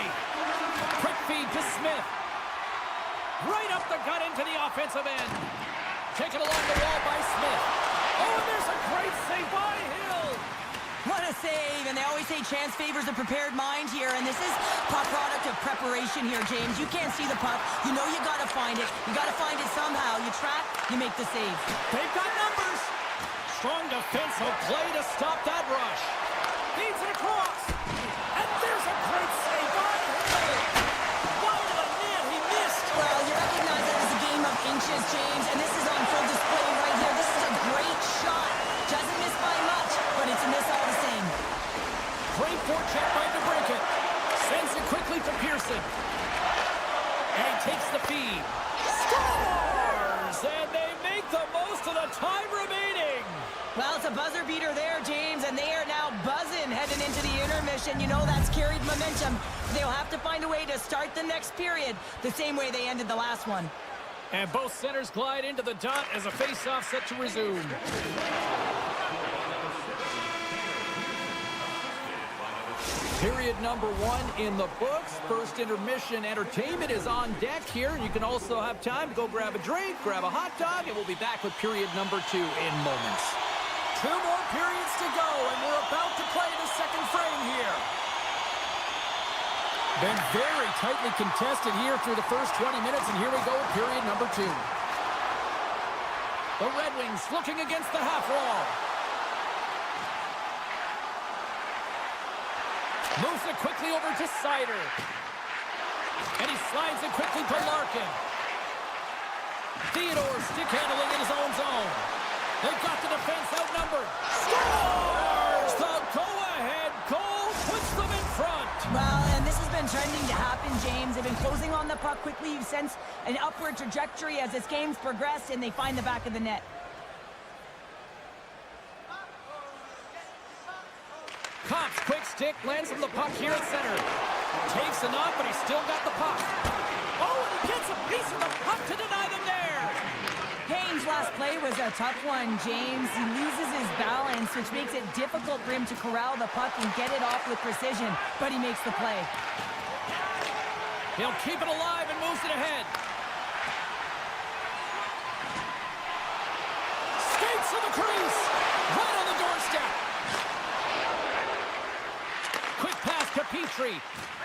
Quick feed to Smith. Right up the gut into the offensive end. Taken along the wall by Smith. Oh, and there's a great save by Hill. What a save, and they always say chance favors a prepared mind here, and this is a product of preparation here, James. You can't see the puck. You know you got to find it. You got to find it somehow. You trap, you make the save. They've got numbers. Strong defensive play to stop that rush. Feeds it across. And there's a great save by Hill. Wide of the net, he missed. Well, you recognize that it's a game of inches, James, and this is on full display right here. This is a great shot. Doesn't miss by much, but it's a miss all the same. Great forecheck by DeBrincat. Sends it quickly to Pearson. And he takes the feed. Scores! And they make the most of the time remaining. Well, it's a buzzer beater there, James, and they are now buzzing heading into the intermission. You know that's carried momentum. They'll have to find a way to start the next period the same way they ended the last one. And both centers glide into the dot as a face-off set to resume. Period number 1 in the books. First intermission entertainment is on deck here. You can also have time to go grab a drink, grab a hot dog, and we'll be back with period number 2 in moments. 2 more periods to go, and we're about to play the second frame here. Been very tightly contested here through the first 20 minutes, and here we go with period number 2. The Red Wings looking against the half wall. Moves it quickly over to Sider. And he slides it quickly to Larkin. Theodore stick handling in his own zone. They've got the defense outnumbered. Scores! The go-ahead goal puts them in front. Well, and this has been trending to happen, James. They've been closing on the puck quickly. You sense an upward trajectory as this game's progressed, and they find the back of the net. Cops quick stick, lands him the puck here at center. Takes a knock, but he's still got the puck. Oh, and he gets a piece of the puck to deny them there. Payne's last play was a tough one, James. He loses his balance, which makes it difficult for him to corral the puck and get it off with precision, but he makes the play. He'll keep it alive and moves it ahead. Skates to the crease. Right on the doorstep. Quick pass to Petrie.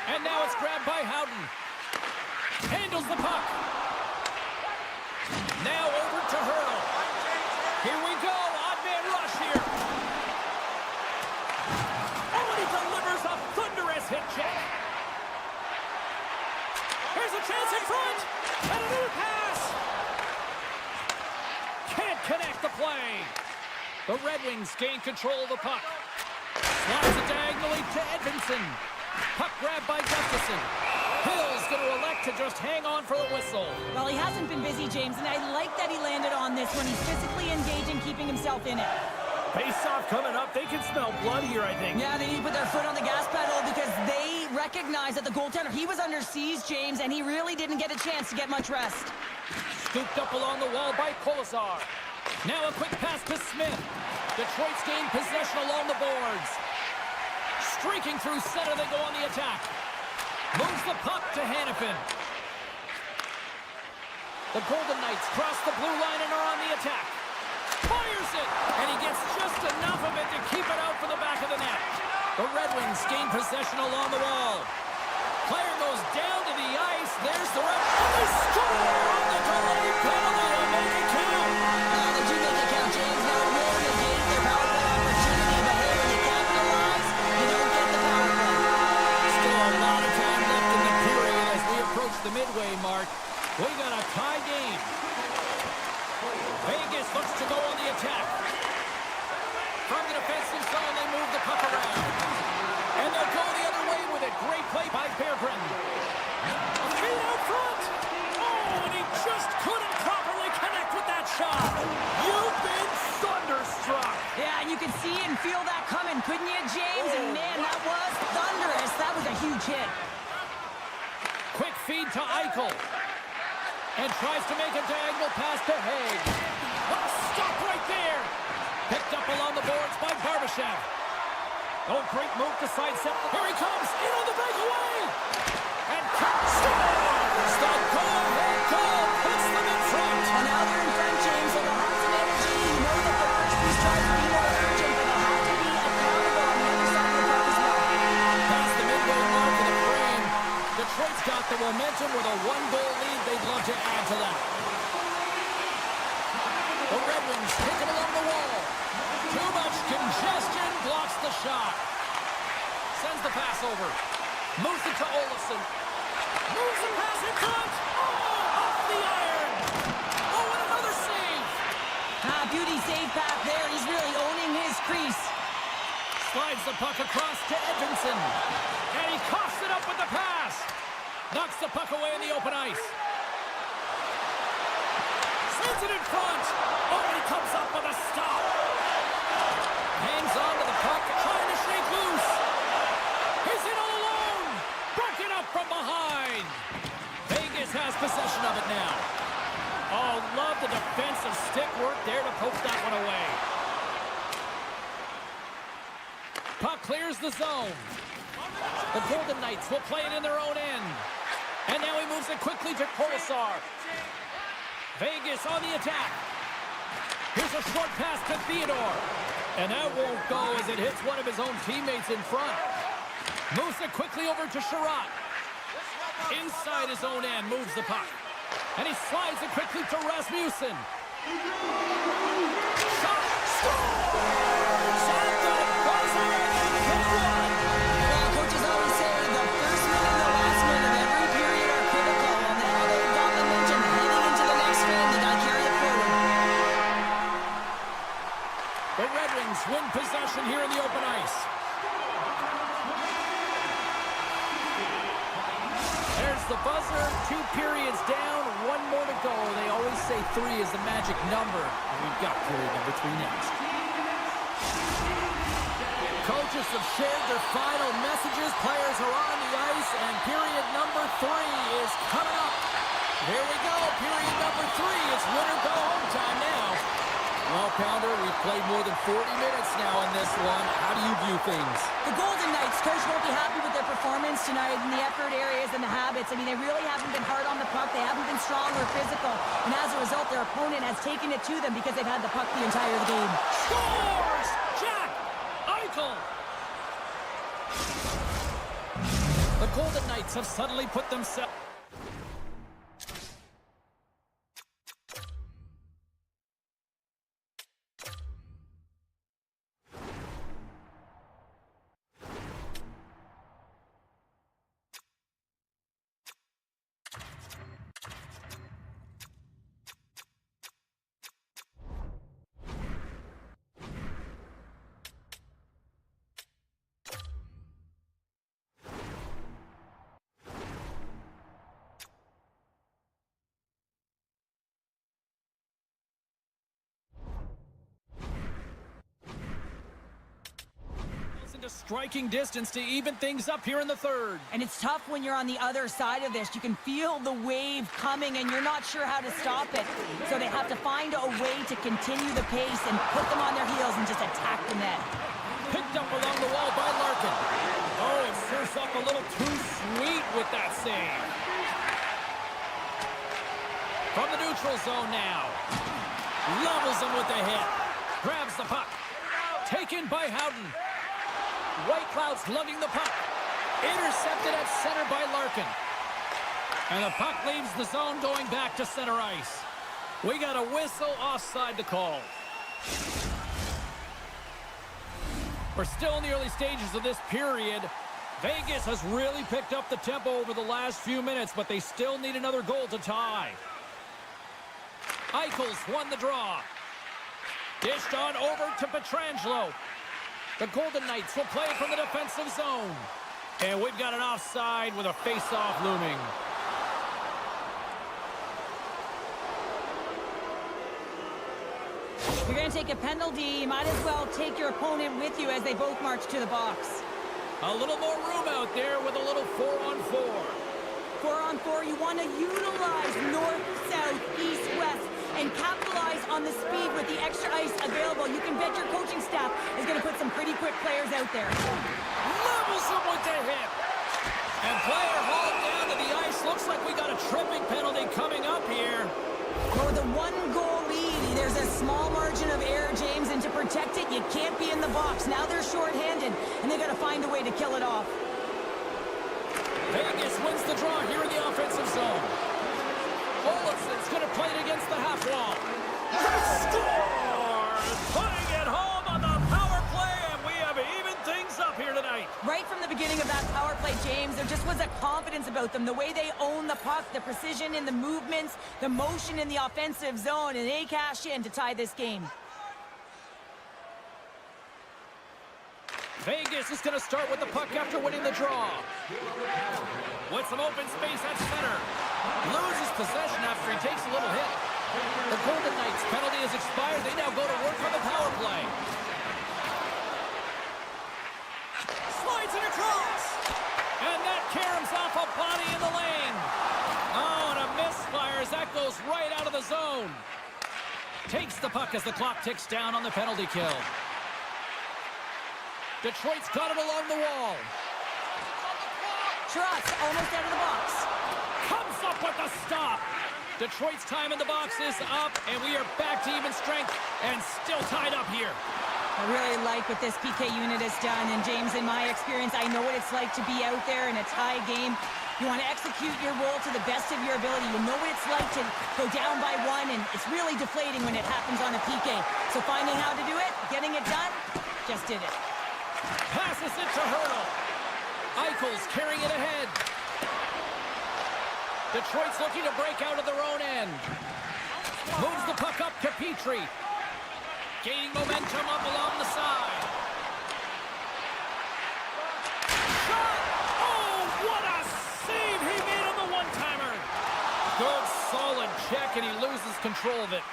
And now it's grabbed by Howden. Handles the puck. Now over to Hurdle. Here we go. Odd man rush here. Oh, and he delivers a thunderous hit check. Here's a chance in front. And a new pass. Can't connect the play. The Red Wings gain control of the puck. Slides it diagonally to Edmondson. Puck grabbed by Gustafson. Hill's going to elect to just hang on for the whistle. Well, he hasn't been busy, James, and I like that he landed on this one. He's physically engaging, keeping himself in it. Face-off coming up. They can smell blood here, I think. Yeah, they need to put their foot on the gas pedal because they recognize that the goaltender, he was under siege, James, and he really didn't get a chance to get much rest. Scooped up along the wall by Kolesar. Now a quick pass to Smith. Detroit's gained possession along the boards. Streaking through center, they go on the attack. Moves the puck to Hannafin. The Golden Knights cross the blue line and are on the attack. Fires it, and he gets just enough of it to keep it out for the back of the net. The Red Wings gain possession along the wall. Player goes down to the ice. There's the ref. And they score on the delayed penalty to make it count. They do make it count, James. Now really negate their power play opportunity, but hey, when you capitalize, you don't get the power play. Still a lot of time left in the period as we approach the midway mark. We got a tie game. Vegas looks to go on the attack. From the defensive zone, they move the puck around. And they'll go the other way with it. Great play by Berggren. Feet out front. Oh, and he just couldn't properly connect with that shot. You've been thunderstruck. Yeah, and you can see and feel that coming, couldn't you, James? And man, that was thunderous. That was a huge hit. Quick feed to Eichel. And tries to make a diagonal pass to Haig. Oh, stop right there. Picked up along the boards by Barbashev. Oh, great move to sidestep. Here he comes, in on the breakaway! And scores! The go-ahead goal puts them in front! And now they're in front, James, so they'll have some energy. You know that the first few strikes will be more urgent, but they'll have to be accountable on the other side of the puck as well. Past the midway mark of the frame, Detroit's got the momentum with a one-goal lead. They'd love to add to that. The Red Wings kick it along the wall. Too much congestion, blocks the shot. Sends the pass over. Moves it to Olofsson. Moves the pass in front. Oh, off the iron. Oh, and another save. Beauty save back there. He's really owning his crease. Slides the puck across to Edvinsson. And he coughs it up with the pass. Knocks the puck away in the open ice. Sends it in front. Oh, and he comes up with a stop. Hangs on to the puck, trying to shake loose. He's in all alone. Broken up from behind. Vegas has possession of it now. Oh, love the defensive stick work there to poke that one away. Puck clears the zone. The Golden Knights will play it in their own end. And now he moves it quickly to Kolasar. Vegas on the attack. Here's a short pass to Theodore. And that won't go as it hits one of his own teammates in front. Moves it quickly over to Sherratt. Inside his own end, moves the puck. And he slides it quickly to Rasmussen. Shot! Scores! And the buzzer! Well, coaches always say the first minute and the last minute of every period are critical. And now they've got momentum heading into the next frame. They got to carry it forward. The Red Wings win possession here in the open ice. There's the buzzer. 2 periods down, 1 more to go. They always say 3 is the magic number. And we've got period number 3 next. Coaches have shared their final messages. Players are on the ice, and period number 3 is coming up. Here we go, period number 3. It's win or go home time now. Well, Pounder, we've played more than 40 minutes now in this one. How do you view things? The Golden Knights, coach, won't be happy with their performance tonight in the effort areas and the habits. I mean, they really haven't been hard on the puck. They haven't been strong or physical. And as a result, their opponent has taken it to them because they've had the puck the entire game. Scores! Jack Eichel! The Golden Knights have suddenly put themselves... into striking distance to even things up here in the third. And it's tough when you're on the other side of this. You can feel the wave coming, and you're not sure how to stop it. So they have to find a way to continue the pace and put them on their heels and just attack the net. Picked up along the wall by Larkin. Oh, it serves up a little too sweet with that save. From the neutral zone now. Levels him with the hit. Grabs the puck. Taken by Howden. Whitecloud's lugging the puck. Intercepted at center by Larkin. And the puck leaves the zone going back to center ice. We got a whistle offside to call. We're still in the early stages of this period. Vegas has really picked up the tempo over the last few minutes, but they still need another goal to tie. Eichel's won the draw. Dished on over to Pietrangelo. The Golden Knights will play from the defensive zone. And we've got an offside with a face-off looming. You're going to take a penalty. You might as well take your opponent with you as they both march to the box. A little more room out there with a little 4-on-4. 4-on-4, you want to utilize north, south, east, west, and capitalize on the speed with the extra ice available. You can bet your coaching staff is going to put some pretty quick players out there. Levels him with the hit. And player hauled down to the ice. Looks like we got a tripping penalty coming up here. Well, with a one-goal lead, there's a small margin of error, James, and to protect it, you can't be in the box. Now they're shorthanded, and they got to find a way to kill it off. Vegas wins the draw here in the offensive zone. Olafson's going to play it against the half wall. Scores! Putting it home on the power play, and we have even things up here tonight. Right from the beginning of that power play, James, there just was a confidence about them. The way they own the puck, the precision in the movements, the motion in the offensive zone, and they cash in to tie this game. Vegas is going to start with the puck after winning the draw. With some open space at center. Loses possession after he takes a little hit. The Golden Knights' penalty has expired. They now go to work on the power play. Slides it across. And that caroms off a body in the lane. Oh, and a misfire as that goes right out of the zone. Takes the puck as the clock ticks down on the penalty kill. Detroit's got it along the wall. Trotz almost out of the box. Comes up with the stop. Detroit's time in the box is up, and we are back to even strength and still tied up here. I really like what this PK unit has done, and James, in my experience, I know what it's like to be out there in a tie game. You want to execute your role to the best of your ability. You know what it's like to go down by one, and it's really deflating when it happens on a PK. So finding how to do it, getting it done, just did it. Passes it to Hurdle. Eichel's carrying it ahead. Detroit's looking to break out of their own end. Moves the puck up to Petrie. Gaining momentum up along the side. Shot! Oh, what a save he made on the one-timer. Good, solid check, and he loses control of it.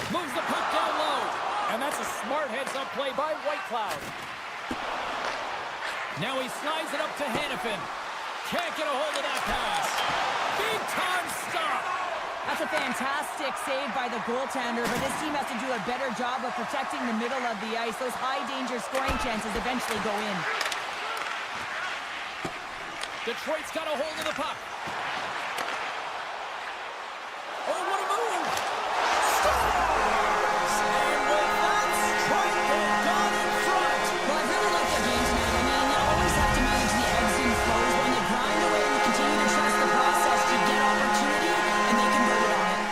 Moves the puck down low. And that's a smart heads-up play by Whitecloud. Now he slides it up to Hannafin. Can't get a hold of that pass. Big time stop. That's a fantastic save by the goaltender, but this team has to do a better job of protecting the middle of the ice. Those high-danger scoring chances eventually go in. Detroit's got a hold of the puck. Oh, what a move. Scores! And with that strike, they've gone in front. Well, I really like their game tonight. I mean, you always have to manage the ebbs and flows. When you grind away and you continue to trust the process, you get opportunity, and they convert it on it.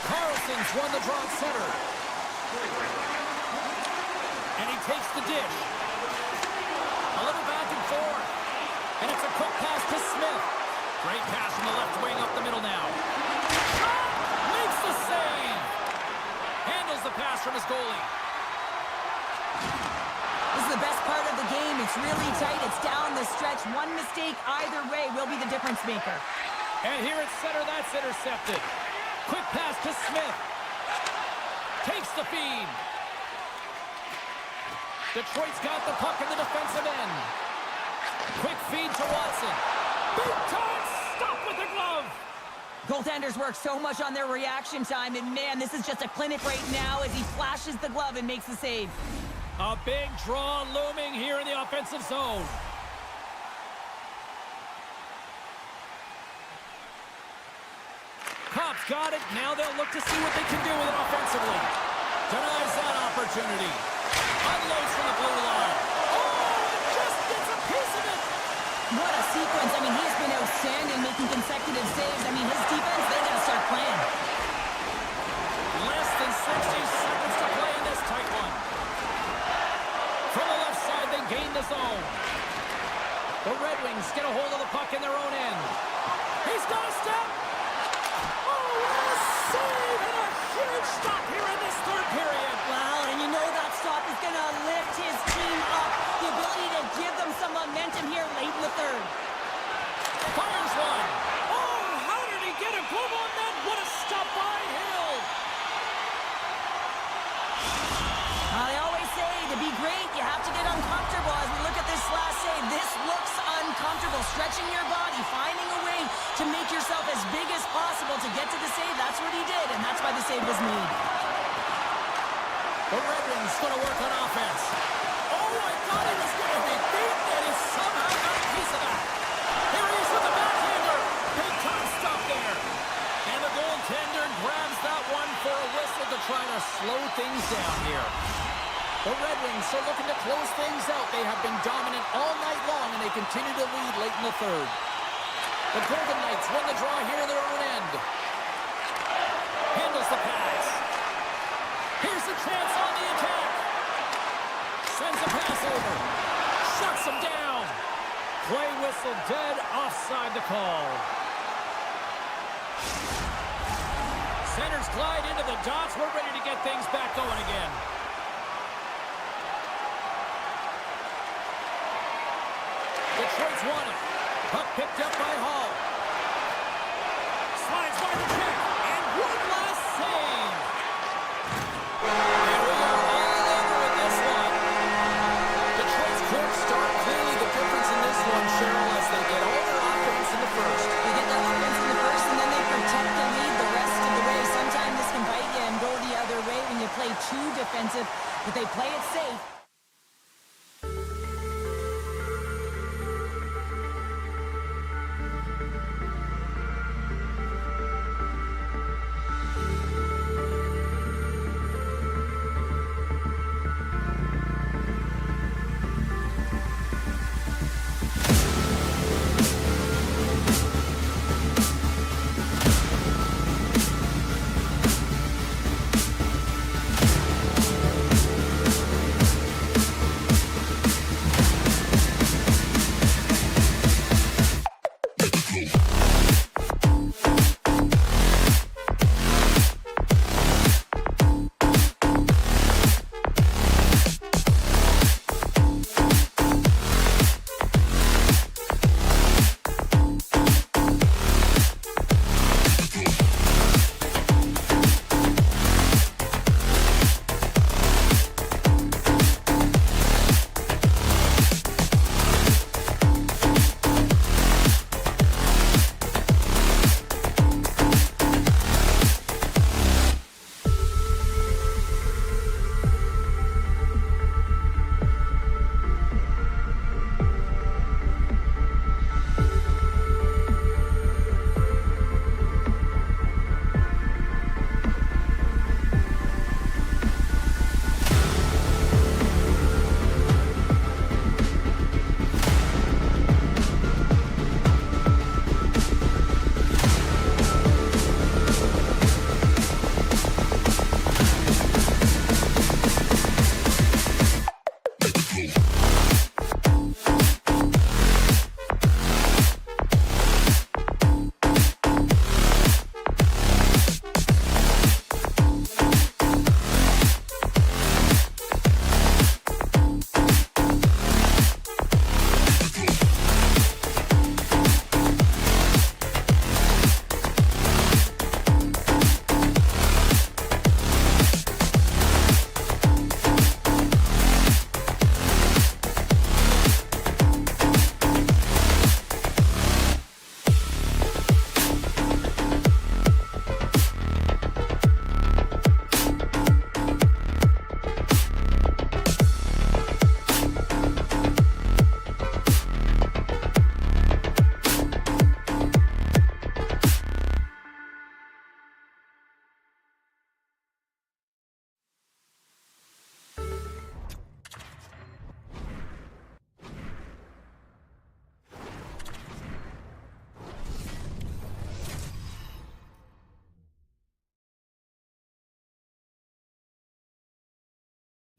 Carlson's won the draw at center. And he takes the dish. A little back and forth. And it's a quick pass to Smith. Great pass from the left wing up the middle now. Makes the save. Handles the pass from his goalie. This is the best part of the game. It's really tight. It's down the stretch. One mistake either way will be the difference maker. And here at center, that's intercepted. Quick pass to Smith. Takes the feed. Detroit's got the puck in the defensive end. Quick feed to Watson. Big time stop with the glove. Goaltenders work so much on their reaction time, and man, this is just a clinic right now as he flashes the glove and makes the save. A big draw looming here in the offensive zone. Cops got it. Now they'll look to see what they can do with it offensively. Denies that opportunity. Unloads from the blue line. Oh, and just gets a piece of it. What a sequence. I mean, he has been outstanding, making consecutive saves. I mean, his defense, they got to start playing. Less than 60 seconds to play in this tight one. From the left side, they gain the zone. The Red Wings get a hold of the puck in their own end. He's got a step. Oh, what a save and a huge stop here in this third period. Wow, and you know that stop is going to lift his team up. The ability to give them some momentum here late in the third. Fires one. Oh, how did as big as possible to get to the save. That's what he did, and that's why the save was made. The Red Wings going to work on offense. Oh, I thought he was going to be beaten, and he somehow got a piece of that. Here he is with the backhander. Big time stop there. And the goaltender grabs that one for a whistle to try to slow things down here. The Red Wings are looking to close things out. They have been dominant all night long, and they continue to lead late in the third. The Golden Knights win the draw here in their own end. Handles the pass. Here's a chance on the attack. Sends a pass over. Shuts him down. Play whistle dead, offside the call. Centers glide into the dots. We're ready to get things back going again. Detroit's won it. Puck picked up by Hall. Slides by the check. And one last save. And we are all over with this one. Detroit's quick start clearly the difference in this one, Cheryl, as they get all their offense in the first. They get their offense in the first, and then they protect the lead the rest of the way. Sometimes this can bite you and go the other way when you play too defensive, but they play it safe.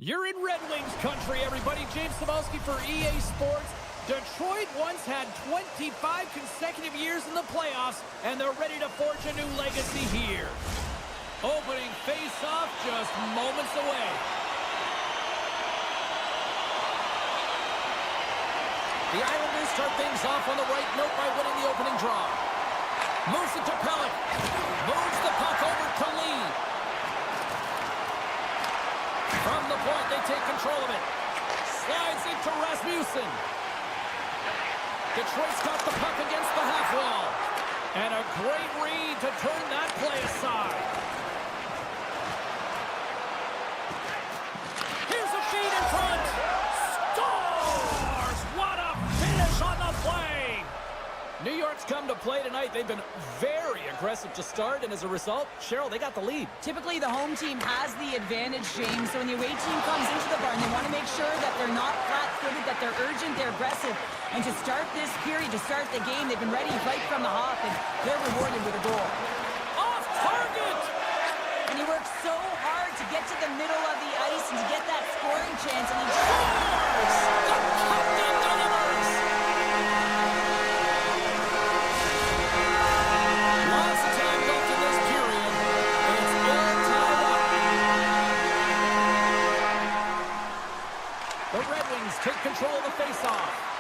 You're in Red Wings country, everybody. James Cebulski for EA Sports. Detroit once had 25 consecutive years in the playoffs, and they're ready to forge a new legacy here. Opening face-off just moments away. The Islanders start things off on the right note by winning the opening draw. Moves it to Pellick. Moves the puck over to Lee. From the point, they take control of it. Slides it to Rasmussen. Detroit's got the puck against the half wall. And a great read to turn that play aside. Here's a feed in front. Scores! What a finish on the play! New York's come to play tonight. They've been very aggressive to start, and as a result, Cheryl, they got the lead. Typically, the home team has the advantage, James. So when the away team comes into the barn, they want to make sure that they're not flat-footed, that they're urgent, they're aggressive. And to start this period, to start the game, they've been ready right from the hop, and they're rewarded with a goal. Off target! And he works so hard to get to the middle of the ice and to get that scoring chance, and he scores! The captain delivers! Lots of time left in this period, and it's all tied up. The Red Wings take control of the faceoff.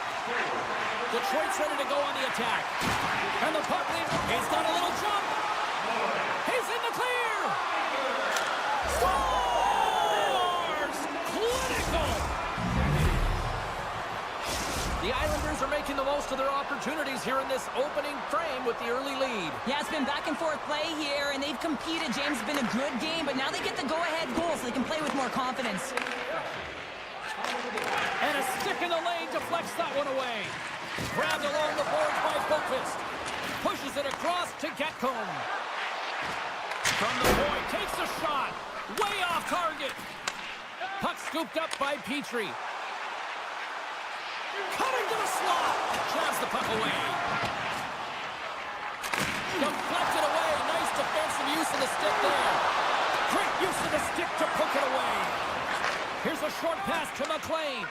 Detroit's ready to go on the attack. And the puck leader, he's got a little jump. He's in the clear. Scores! Clinical! The Islanders are making the most of their opportunities here in this opening frame with the early lead. Yeah, it's been back and forth play here, and they've competed. James, it's been a good game, but now they get the go-ahead goal so they can play with more confidence. And a stick in the lane deflects that one away. Grabbed along the boards by Boqvist. Pushes it across to Getcomb. From the point, takes a shot. Way off target. Puck scooped up by Petrie. Cutting to the slot. Jabs the puck away. Deflected away. Nice defensive use of the stick there. Great use of the stick to poke it away. Here's a short pass to McLean.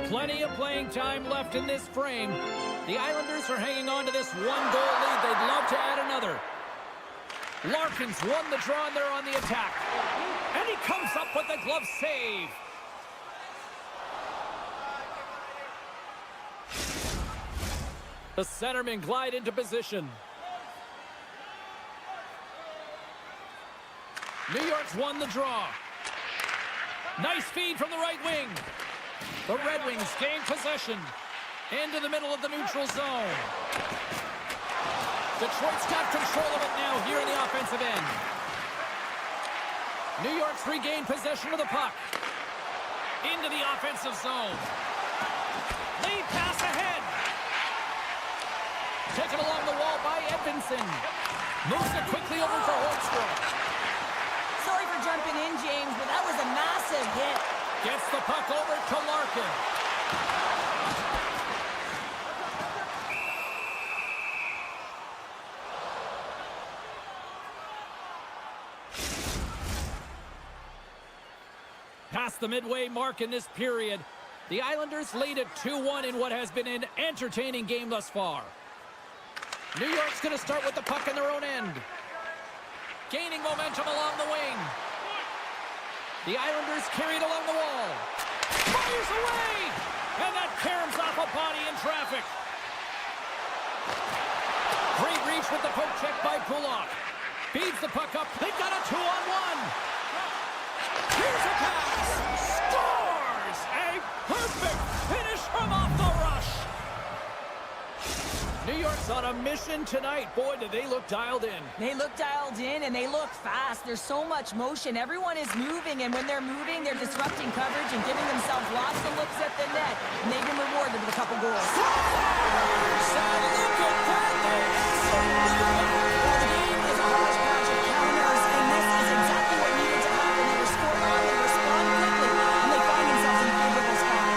Plenty of playing time left in this frame. The Islanders are hanging on to this one-goal lead. They'd love to add another. Larkin's won the draw, and they're on the attack. And he comes up with a glove save. The centermen glide into position. New York's won the draw. Nice feed from the right wing. The Red Wings gain possession. Into the middle of the neutral zone. Detroit's got control of it now here in the offensive end. New York's regained possession of the puck. Into the offensive zone. Lead pass ahead. Taken along the wall by Edvinsson. Moves it quickly over for Holmstrom. Sorry for jumping in, James, but that was a massive hit. Gets the puck over to Larkin. Past the midway mark in this period, the Islanders lead at 2-1 in what has been an entertaining game thus far. New York's going to start with the puck in their own end. Gaining momentum along the wing. The Islanders carried along the wall. Fires away! And that caroms off a body in traffic. Great reach with the poke check by Kulak. Feeds the puck up. They've got a 2-on-1. Here's a pass. Scores! A perfect finish from off the rush. New York's on a mission tonight. Boy, do they look dialed in. They look dialed in, and they look fast. There's so much motion. Everyone is moving, and when they're moving, they're disrupting coverage and giving themselves lots of looks at the net. And they've been rewarded with a couple goals. Scores! And look at that! Well, the game is a hodgepodge of counters, and this is exactly what needed to happen. They were scored on, they respond quickly, and they find themselves in a favorable spot.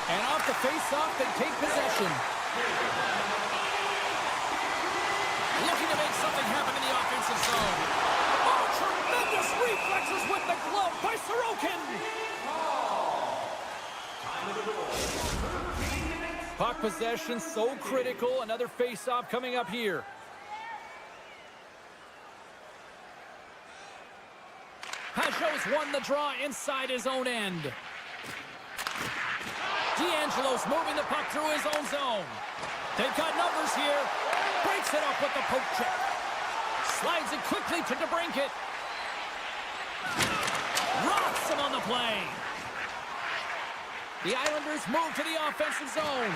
And off the face-off, they take possession. Looking to make something happen in the offensive zone. Oh, tremendous reflexes with the glove by Sorokin. Puck possession so critical. Another face-off coming up here. Pajot's won the draw inside his own end. D'Angelo's moving the puck through his own zone. They've got numbers here. Breaks it up with the poke check. Slides it quickly to DeBrincat. Rocks him on the play. The Islanders move to the offensive zone.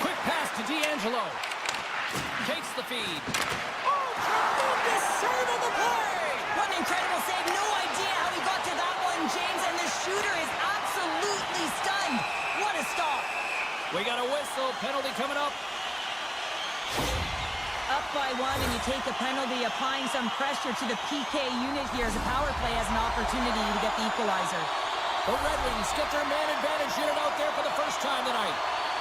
Quick pass to D'Angelo. Takes the feed. Oh, tremendous save on the play! What an incredible save. No idea how he got to that one, James, and the shooter is absolutely stunned. What a stop. We got a whistle. Penalty coming up. Up by one, and you take a penalty, applying some pressure to the PK unit here as a power play has an opportunity to get the equalizer. The Red Wings get their man advantage unit out there for the first time tonight.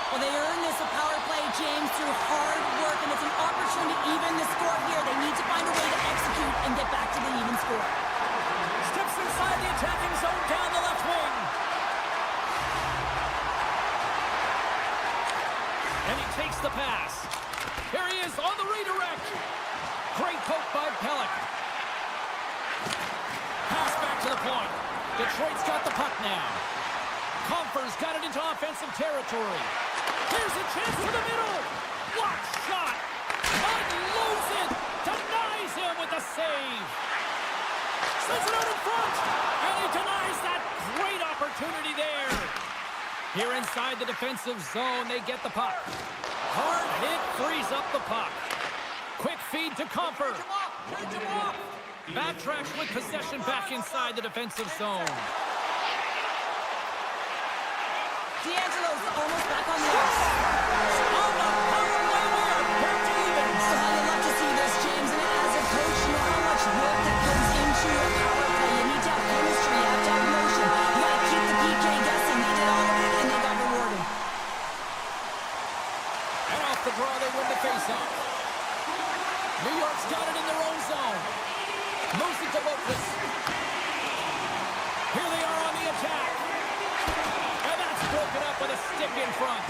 Well, they earned this a power play, James, through hard work, and it's an opportunity to even the score here. They need to find a way to execute and get back to the even score. Steps inside the attacking zone down the left wing. And he takes the pass. Here he is on the redirect. Great poke by Pellick. Pass back to the point. Detroit's got the puck now. Compher's got it into offensive territory. Here's a chance to the middle. Block shot. Unloads it. Denies him with a save. Sends it out in front. And he denies that great opportunity there. Here inside the defensive zone, they get the puck. Hard hit frees up the puck. Quick feed to Compher. Backtracks with possession back inside the defensive zone. D'Angelo's almost back on the ice. On the power play, we are back to even. So I love to see this, James, and as a coach, you know how much work that goes into a power play. You need to have chemistry, you have to have motion. You got to keep the PK guessing. They did all of it, and they got rewarded. And off the draw, they win the faceoff. New York's got it in their own zone. Moves it to Lopez. Here they are on the attack. And that's broken up with a stick in front.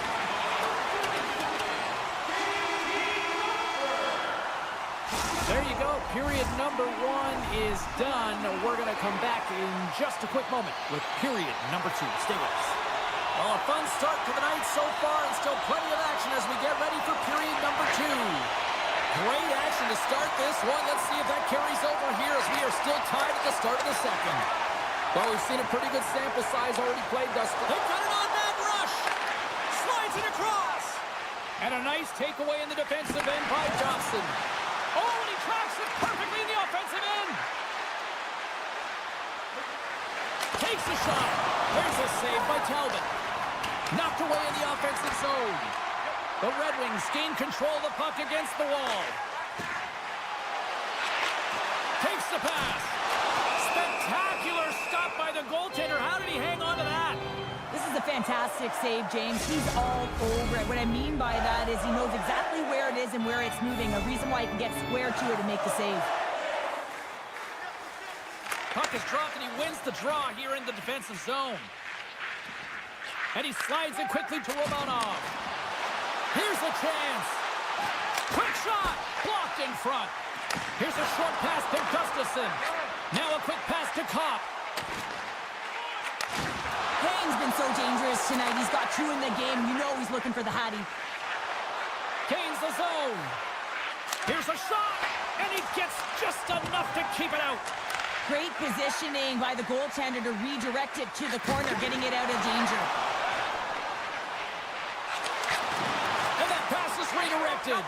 There you go. Period number one is done. We're going to come back in just a quick moment with period number two. Stay with us. Well, a fun start to the night so far, and still plenty of action as we get ready for period number two. Great action to start this one. Let's see if that carries over here as we are still tied at the start of the second. Well, we've seen a pretty good sample size already played thus far. They've got an on-man rush. Slides it across. And a nice takeaway in the defensive end by Johnson. Oh, and he tracks it perfectly in the offensive end. Takes a shot. There's a save by Talbot. Knocked away in the offensive zone. The Red Wings gain control of the puck against the wall. Takes the pass. Spectacular stop by the goaltender. How did he hang on to that? This is a fantastic save, James. He's all over it. What I mean by that is he knows exactly where it is and where it's moving. A reason why he can get square to it and make the save. Puck is dropped and he wins the draw here in the defensive zone. And he slides it quickly to Romanov. Here's a chance. Quick shot. Blocked in front. Here's a short pass to Gustafsson. Now a quick pass to Kopp. Kane's been so dangerous tonight. He's got two in the game. You know he's looking for the Hattie. Gains the zone. Here's a shot. And he gets just enough to keep it out. Great positioning by the goaltender to redirect it to the corner, getting it out of danger. And that pass is redirected.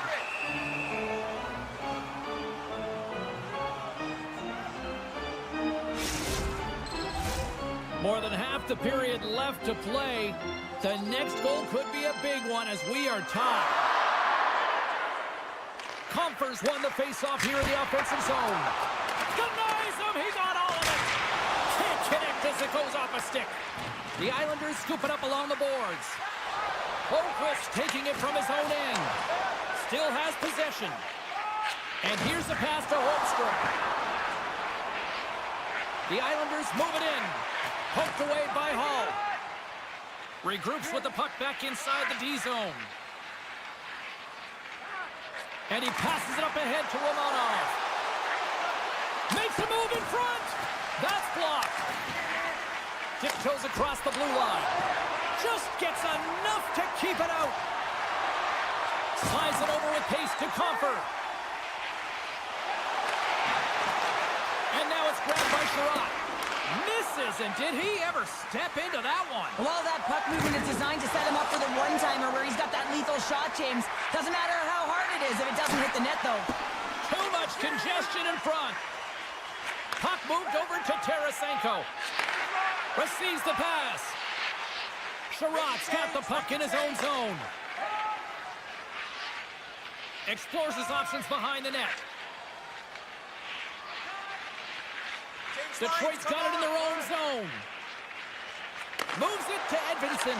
More than half the period left to play. The next goal could be a big one as we are tied. Compher's won the faceoff here in the offensive zone. Denies him. He got all of it. Can't connect as it goes off a stick. The Islanders scoop it up along the boards. Holmquist taking it from his own end. Still has possession. And here's the pass to Holmstrom. The Islanders move it in. Poked away by Hall. Regroups with the puck back inside the D-zone. And he passes it up ahead to Romanov. Makes a move in front. That's blocked. Tiptoes across the blue line. Just gets enough to keep it out. Slides it over with pace to Compher. And now it's grab by Sherrod. Misses, and did he ever step into that one? Well, that puck movement is designed to set him up for the one-timer where he's got that lethal shot, James. Doesn't matter how hard it is if it doesn't hit the net, though. Too much congestion in front. Puck moved over to Tarasenko. Receives the pass. Sherrod's got the puck in his own zone. Explores his options behind the net. Detroit's got it in their own zone. Moves it to Edvinsson.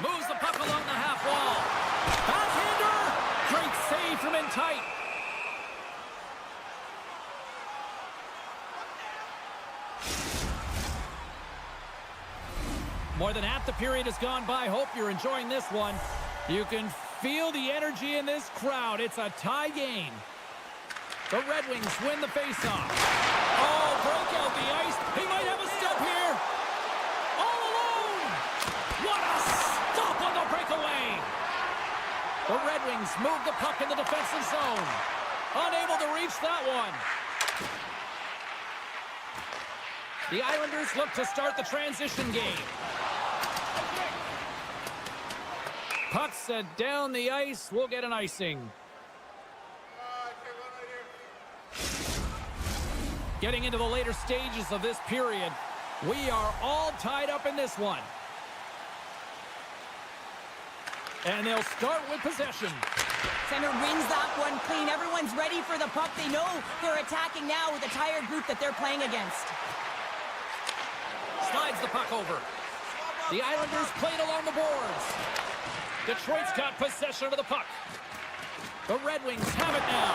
Moves the puck along the half wall. Backhander! Great save from in tight. More than half the period has gone by. Hope you're enjoying this one. You can feel the energy in this crowd. It's a tie game. The Red Wings win the faceoff. Oh, break out the ice. He might have a step here. All alone. What a stop on the breakaway. The Red Wings move the puck in the defensive zone. Unable to reach that one. The Islanders look to start the transition game. Puck set down the ice. We'll get an icing. Getting into the later stages of this period, we are all tied up in this one. And they'll start with possession. Center wins that one clean. Everyone's ready for the puck. They know they're attacking now with a tired group that they're playing against. Slides the puck over. The Islanders played along the boards. Detroit's got possession of the puck. The Red Wings have it now.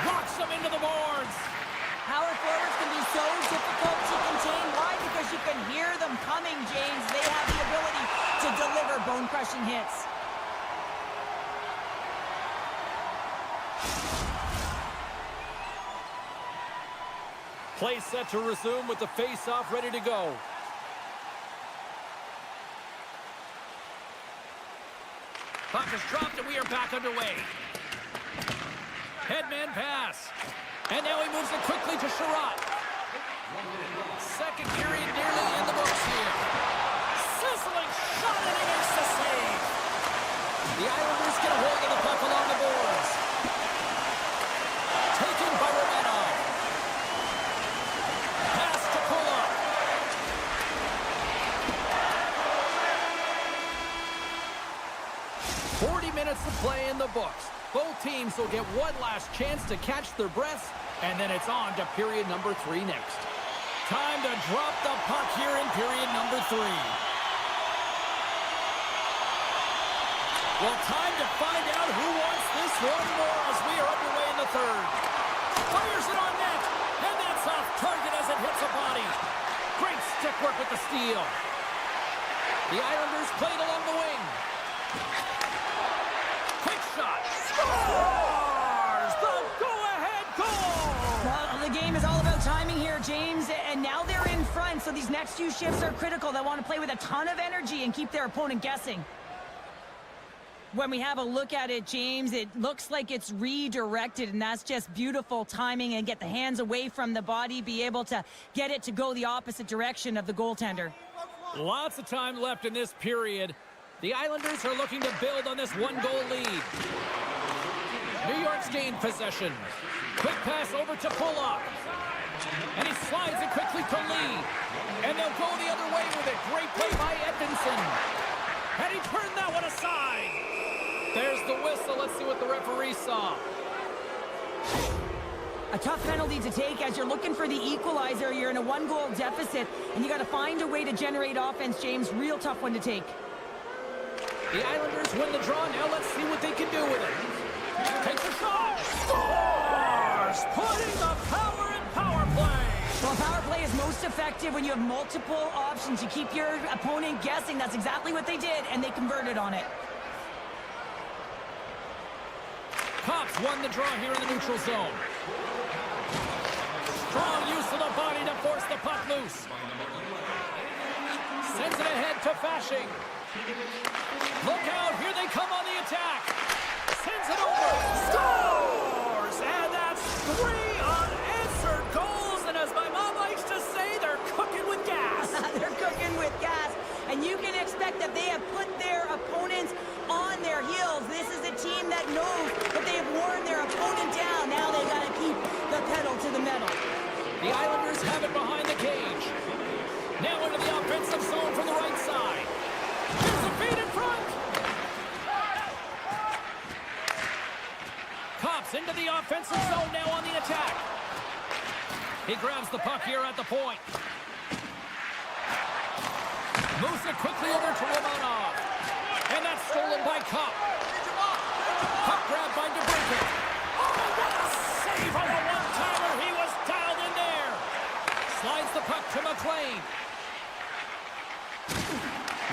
Rocks them into the boards. Power forwards can be so difficult to contain. Why? Because you can hear them coming, James. They have the ability to deliver bone-crushing hits. Play set to resume with the face-off ready to go. Puck is dropped and we are back underway. Headman pass. And now he moves it quickly to Sherrod. Second period nearly in the books here. Sizzling shot and he makes the save. The Islanders get a hold of the puck along the boards. Taken by Romanov. Pass to Kulak. Minutes to play in the books. Both teams will get one last chance to catch their breaths, and then it's on to period number 3 next. Time to drop the puck here in period number 3. Well, time to find out who wants this one more as we are underway in the third. Fires it on net, and that's off target as it hits a body. Great stick work with the steal. The Islanders played along the wing. Quick shot. Scores! The go-ahead goal! Well, the game is all about timing here, James, and now they're in front, so these next few shifts are critical. They want to play with a ton of energy and keep their opponent guessing. When we have a look at it, James, it looks like it's redirected, and that's just beautiful timing, and get the hands away from the body, be able to get it to go the opposite direction of the goaltender. Lots of time left in this period. The Islanders are looking to build on this one-goal lead. New York's gained possession. Quick pass over to Kulak. And he slides it quickly to Lee. And they'll go the other way with it. Great play by Edvinsson. And he turned that one aside. There's the whistle. Let's see what the referee saw. A tough penalty to take as you're looking for the equalizer. You're in a one-goal deficit, and you got to find a way to generate offense, James. Real tough one to take. The Islanders win the draw. Now let's see what they can do with it. Takes a shot. Scores! Putting the power in power play. Well, power play is most effective when you have multiple options. You keep your opponent guessing. That's exactly what they did, and they converted on it. Cops won the draw here in the neutral zone. Strong use of the body to force the puck loose. Sends it ahead to Fasching. Look out, here they come on the attack. Sends it over, scores! And that's 3 unanswered Islanders have it behind the cage. Now into the offensive zone from the right side. Here's a feed in front. Cops into the offensive zone now on the attack. He grabs the puck here at the point. Moves it quickly over to Romanov. And that's stolen by Cup. Puck grab by DeBrincat. Oh, what a save on the one-timer. He was dialed in there. Slides the puck to McLean.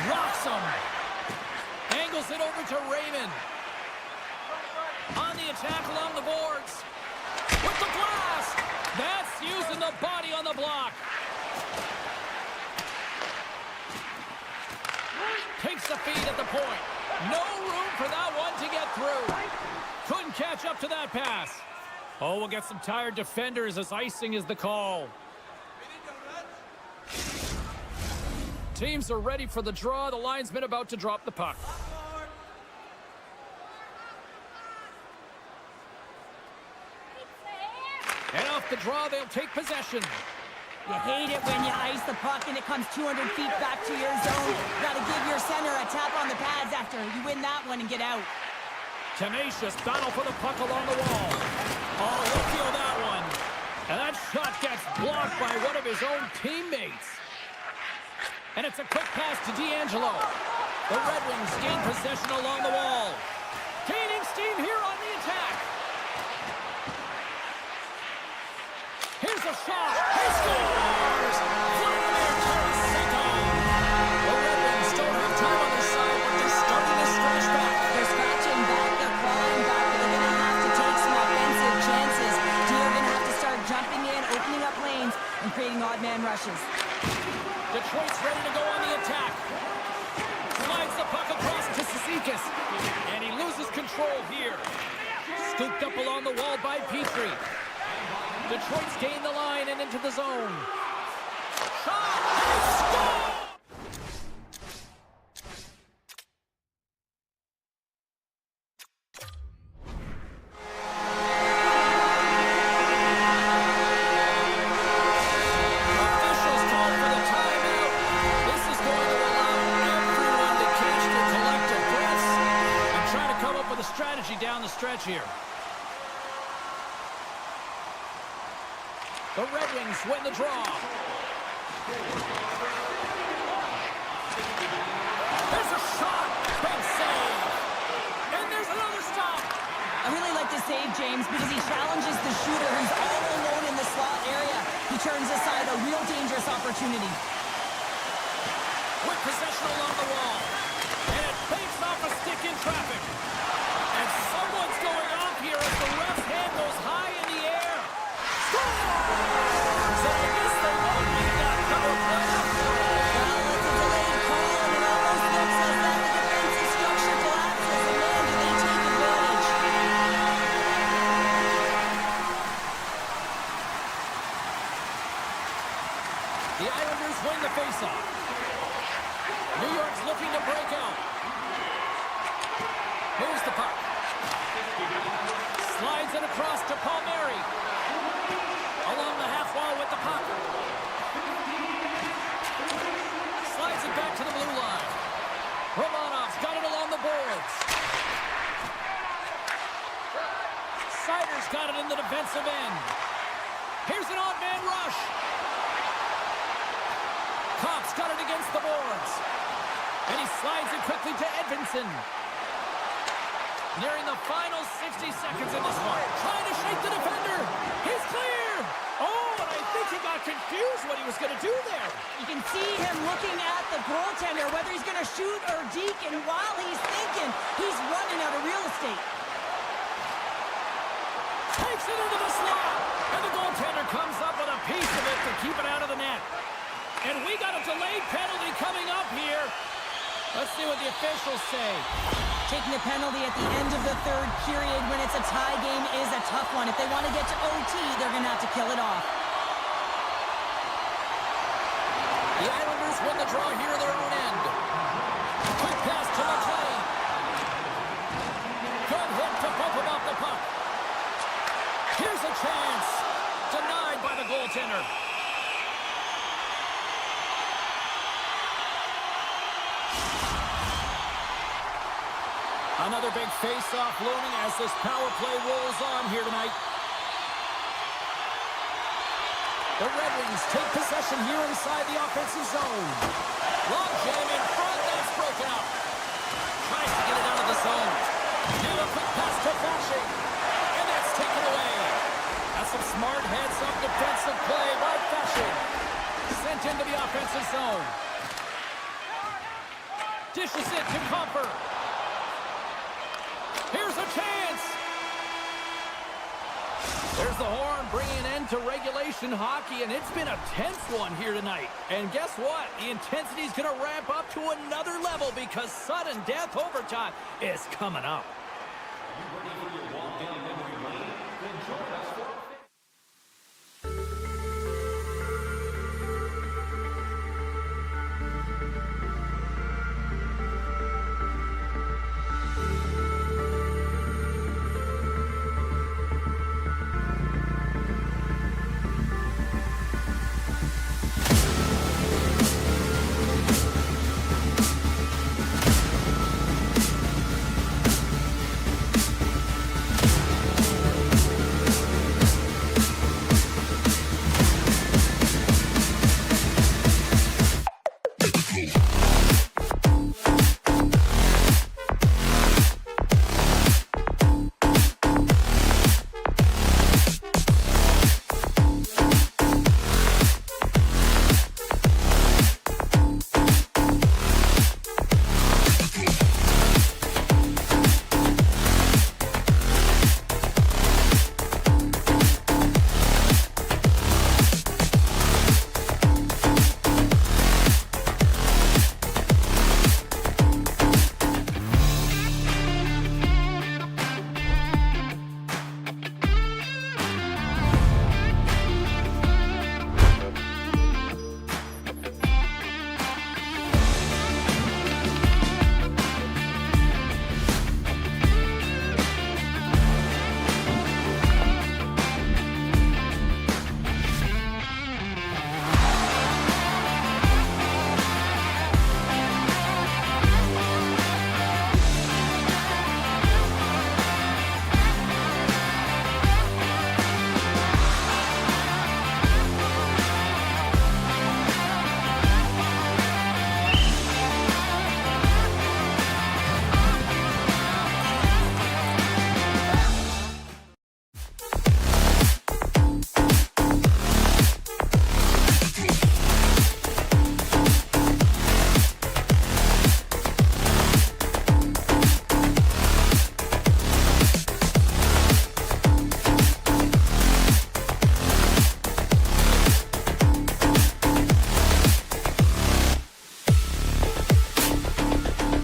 Rocks him. Angles it over to Raymond. On the attack along the boards. With the blast. That's using the body on the block. Takes the feed at the point. No room for that one to get through. Couldn't catch up to that pass. Oh, we'll get some tired defenders as icing is the call. Teams are ready for the draw. The linesman about to drop the puck. And off the draw, they'll take possession. You hate it when you ice the puck and it comes 200 feet back to your zone. You gotta give your center a tap on the pads after you win that one and get out. Tenacious battle for the puck along the wall. Oh, he'll feel that one. And that shot gets blocked by one of his own teammates. And it's a quick pass to D'Angelo. The Red Wings gain possession along the wall. Gaining steam here on the attack. Here's a shot. He scores! Vladimir Tarasenko. The Red Wings don't have time on their side. They're starting to stretch back. They're scratching back, they're crawling back, but they're gonna have to take some offensive chances. They're gonna have to start jumping in, opening up lanes, and creating odd man rushes. Detroit's ready to go on the attack. Slides the puck across to Cizikas. And he loses control here. Scooped up along the wall by Petrie. Detroit's gained the line and into the zone. Shot! And score! Officials call for the timeout. This is going to allow everyone to catch their collective breaths and try to come up with a strategy down the stretch here. The Red Wings win the draw. There's a shot. Big save. And there's another stop. I really like the save, James, because he challenges the shooter who's all alone in the slot area. He turns aside a real dangerous opportunity. With possession along the wall. And it fakes off a stick in traffic. And someone's going off here as the ref's hand goes high in the air. Score! So I guess they won't need that power play. Well, it's a delayed call, and it almost looks like that the defensive structure collapses. And man, do they take advantage. The Islanders win the faceoff. New York's looking to break out. Moves the puck. Slides it across to Palmieri. Along the half wall with the puck. Slides it back to the blue line. Romanov's got it along the boards. Sider's got it in the defensive end. Here's an odd man rush. Kopp's got it against the boards. And he slides it quickly to Edvinsson. Nearing the final 60 seconds in this one. Trying to shake the defender. He's clear. Oh, and I think he got confused what he was going to do there. You can see him looking at the goaltender, whether he's going to shoot or deke, and while he's thinking, he's running out of real estate. Takes it into the slot. And the goaltender comes up with a piece of it to keep it out of the net. And we got a delayed penalty coming up here. Let's see what the officials say. Taking a penalty at the end of the third period when it's a tie game is a tough one. If they want to get to OT, they're going to have to kill it off. The Islanders win the draw here at their own end. Quick pass to McLean. Good hit to bump him off the puck. Here's a chance. Denied by the goaltender. Another big face-off looming as this power play rolls on here tonight. The Red Wings take possession here inside the offensive zone. Long jam in front, that's broken up. Tries to get it out of the zone. Now a quick pass to Fasching. And that's taken away. That's some smart heads-up defensive play by Fasching. Sent into the offensive zone. Dishes it to Comper. Here's a chance. There's the horn bringing an end to regulation hockey, and it's been a tense one here tonight. And guess what? The intensity is going to ramp up to another level because sudden death overtime is coming up.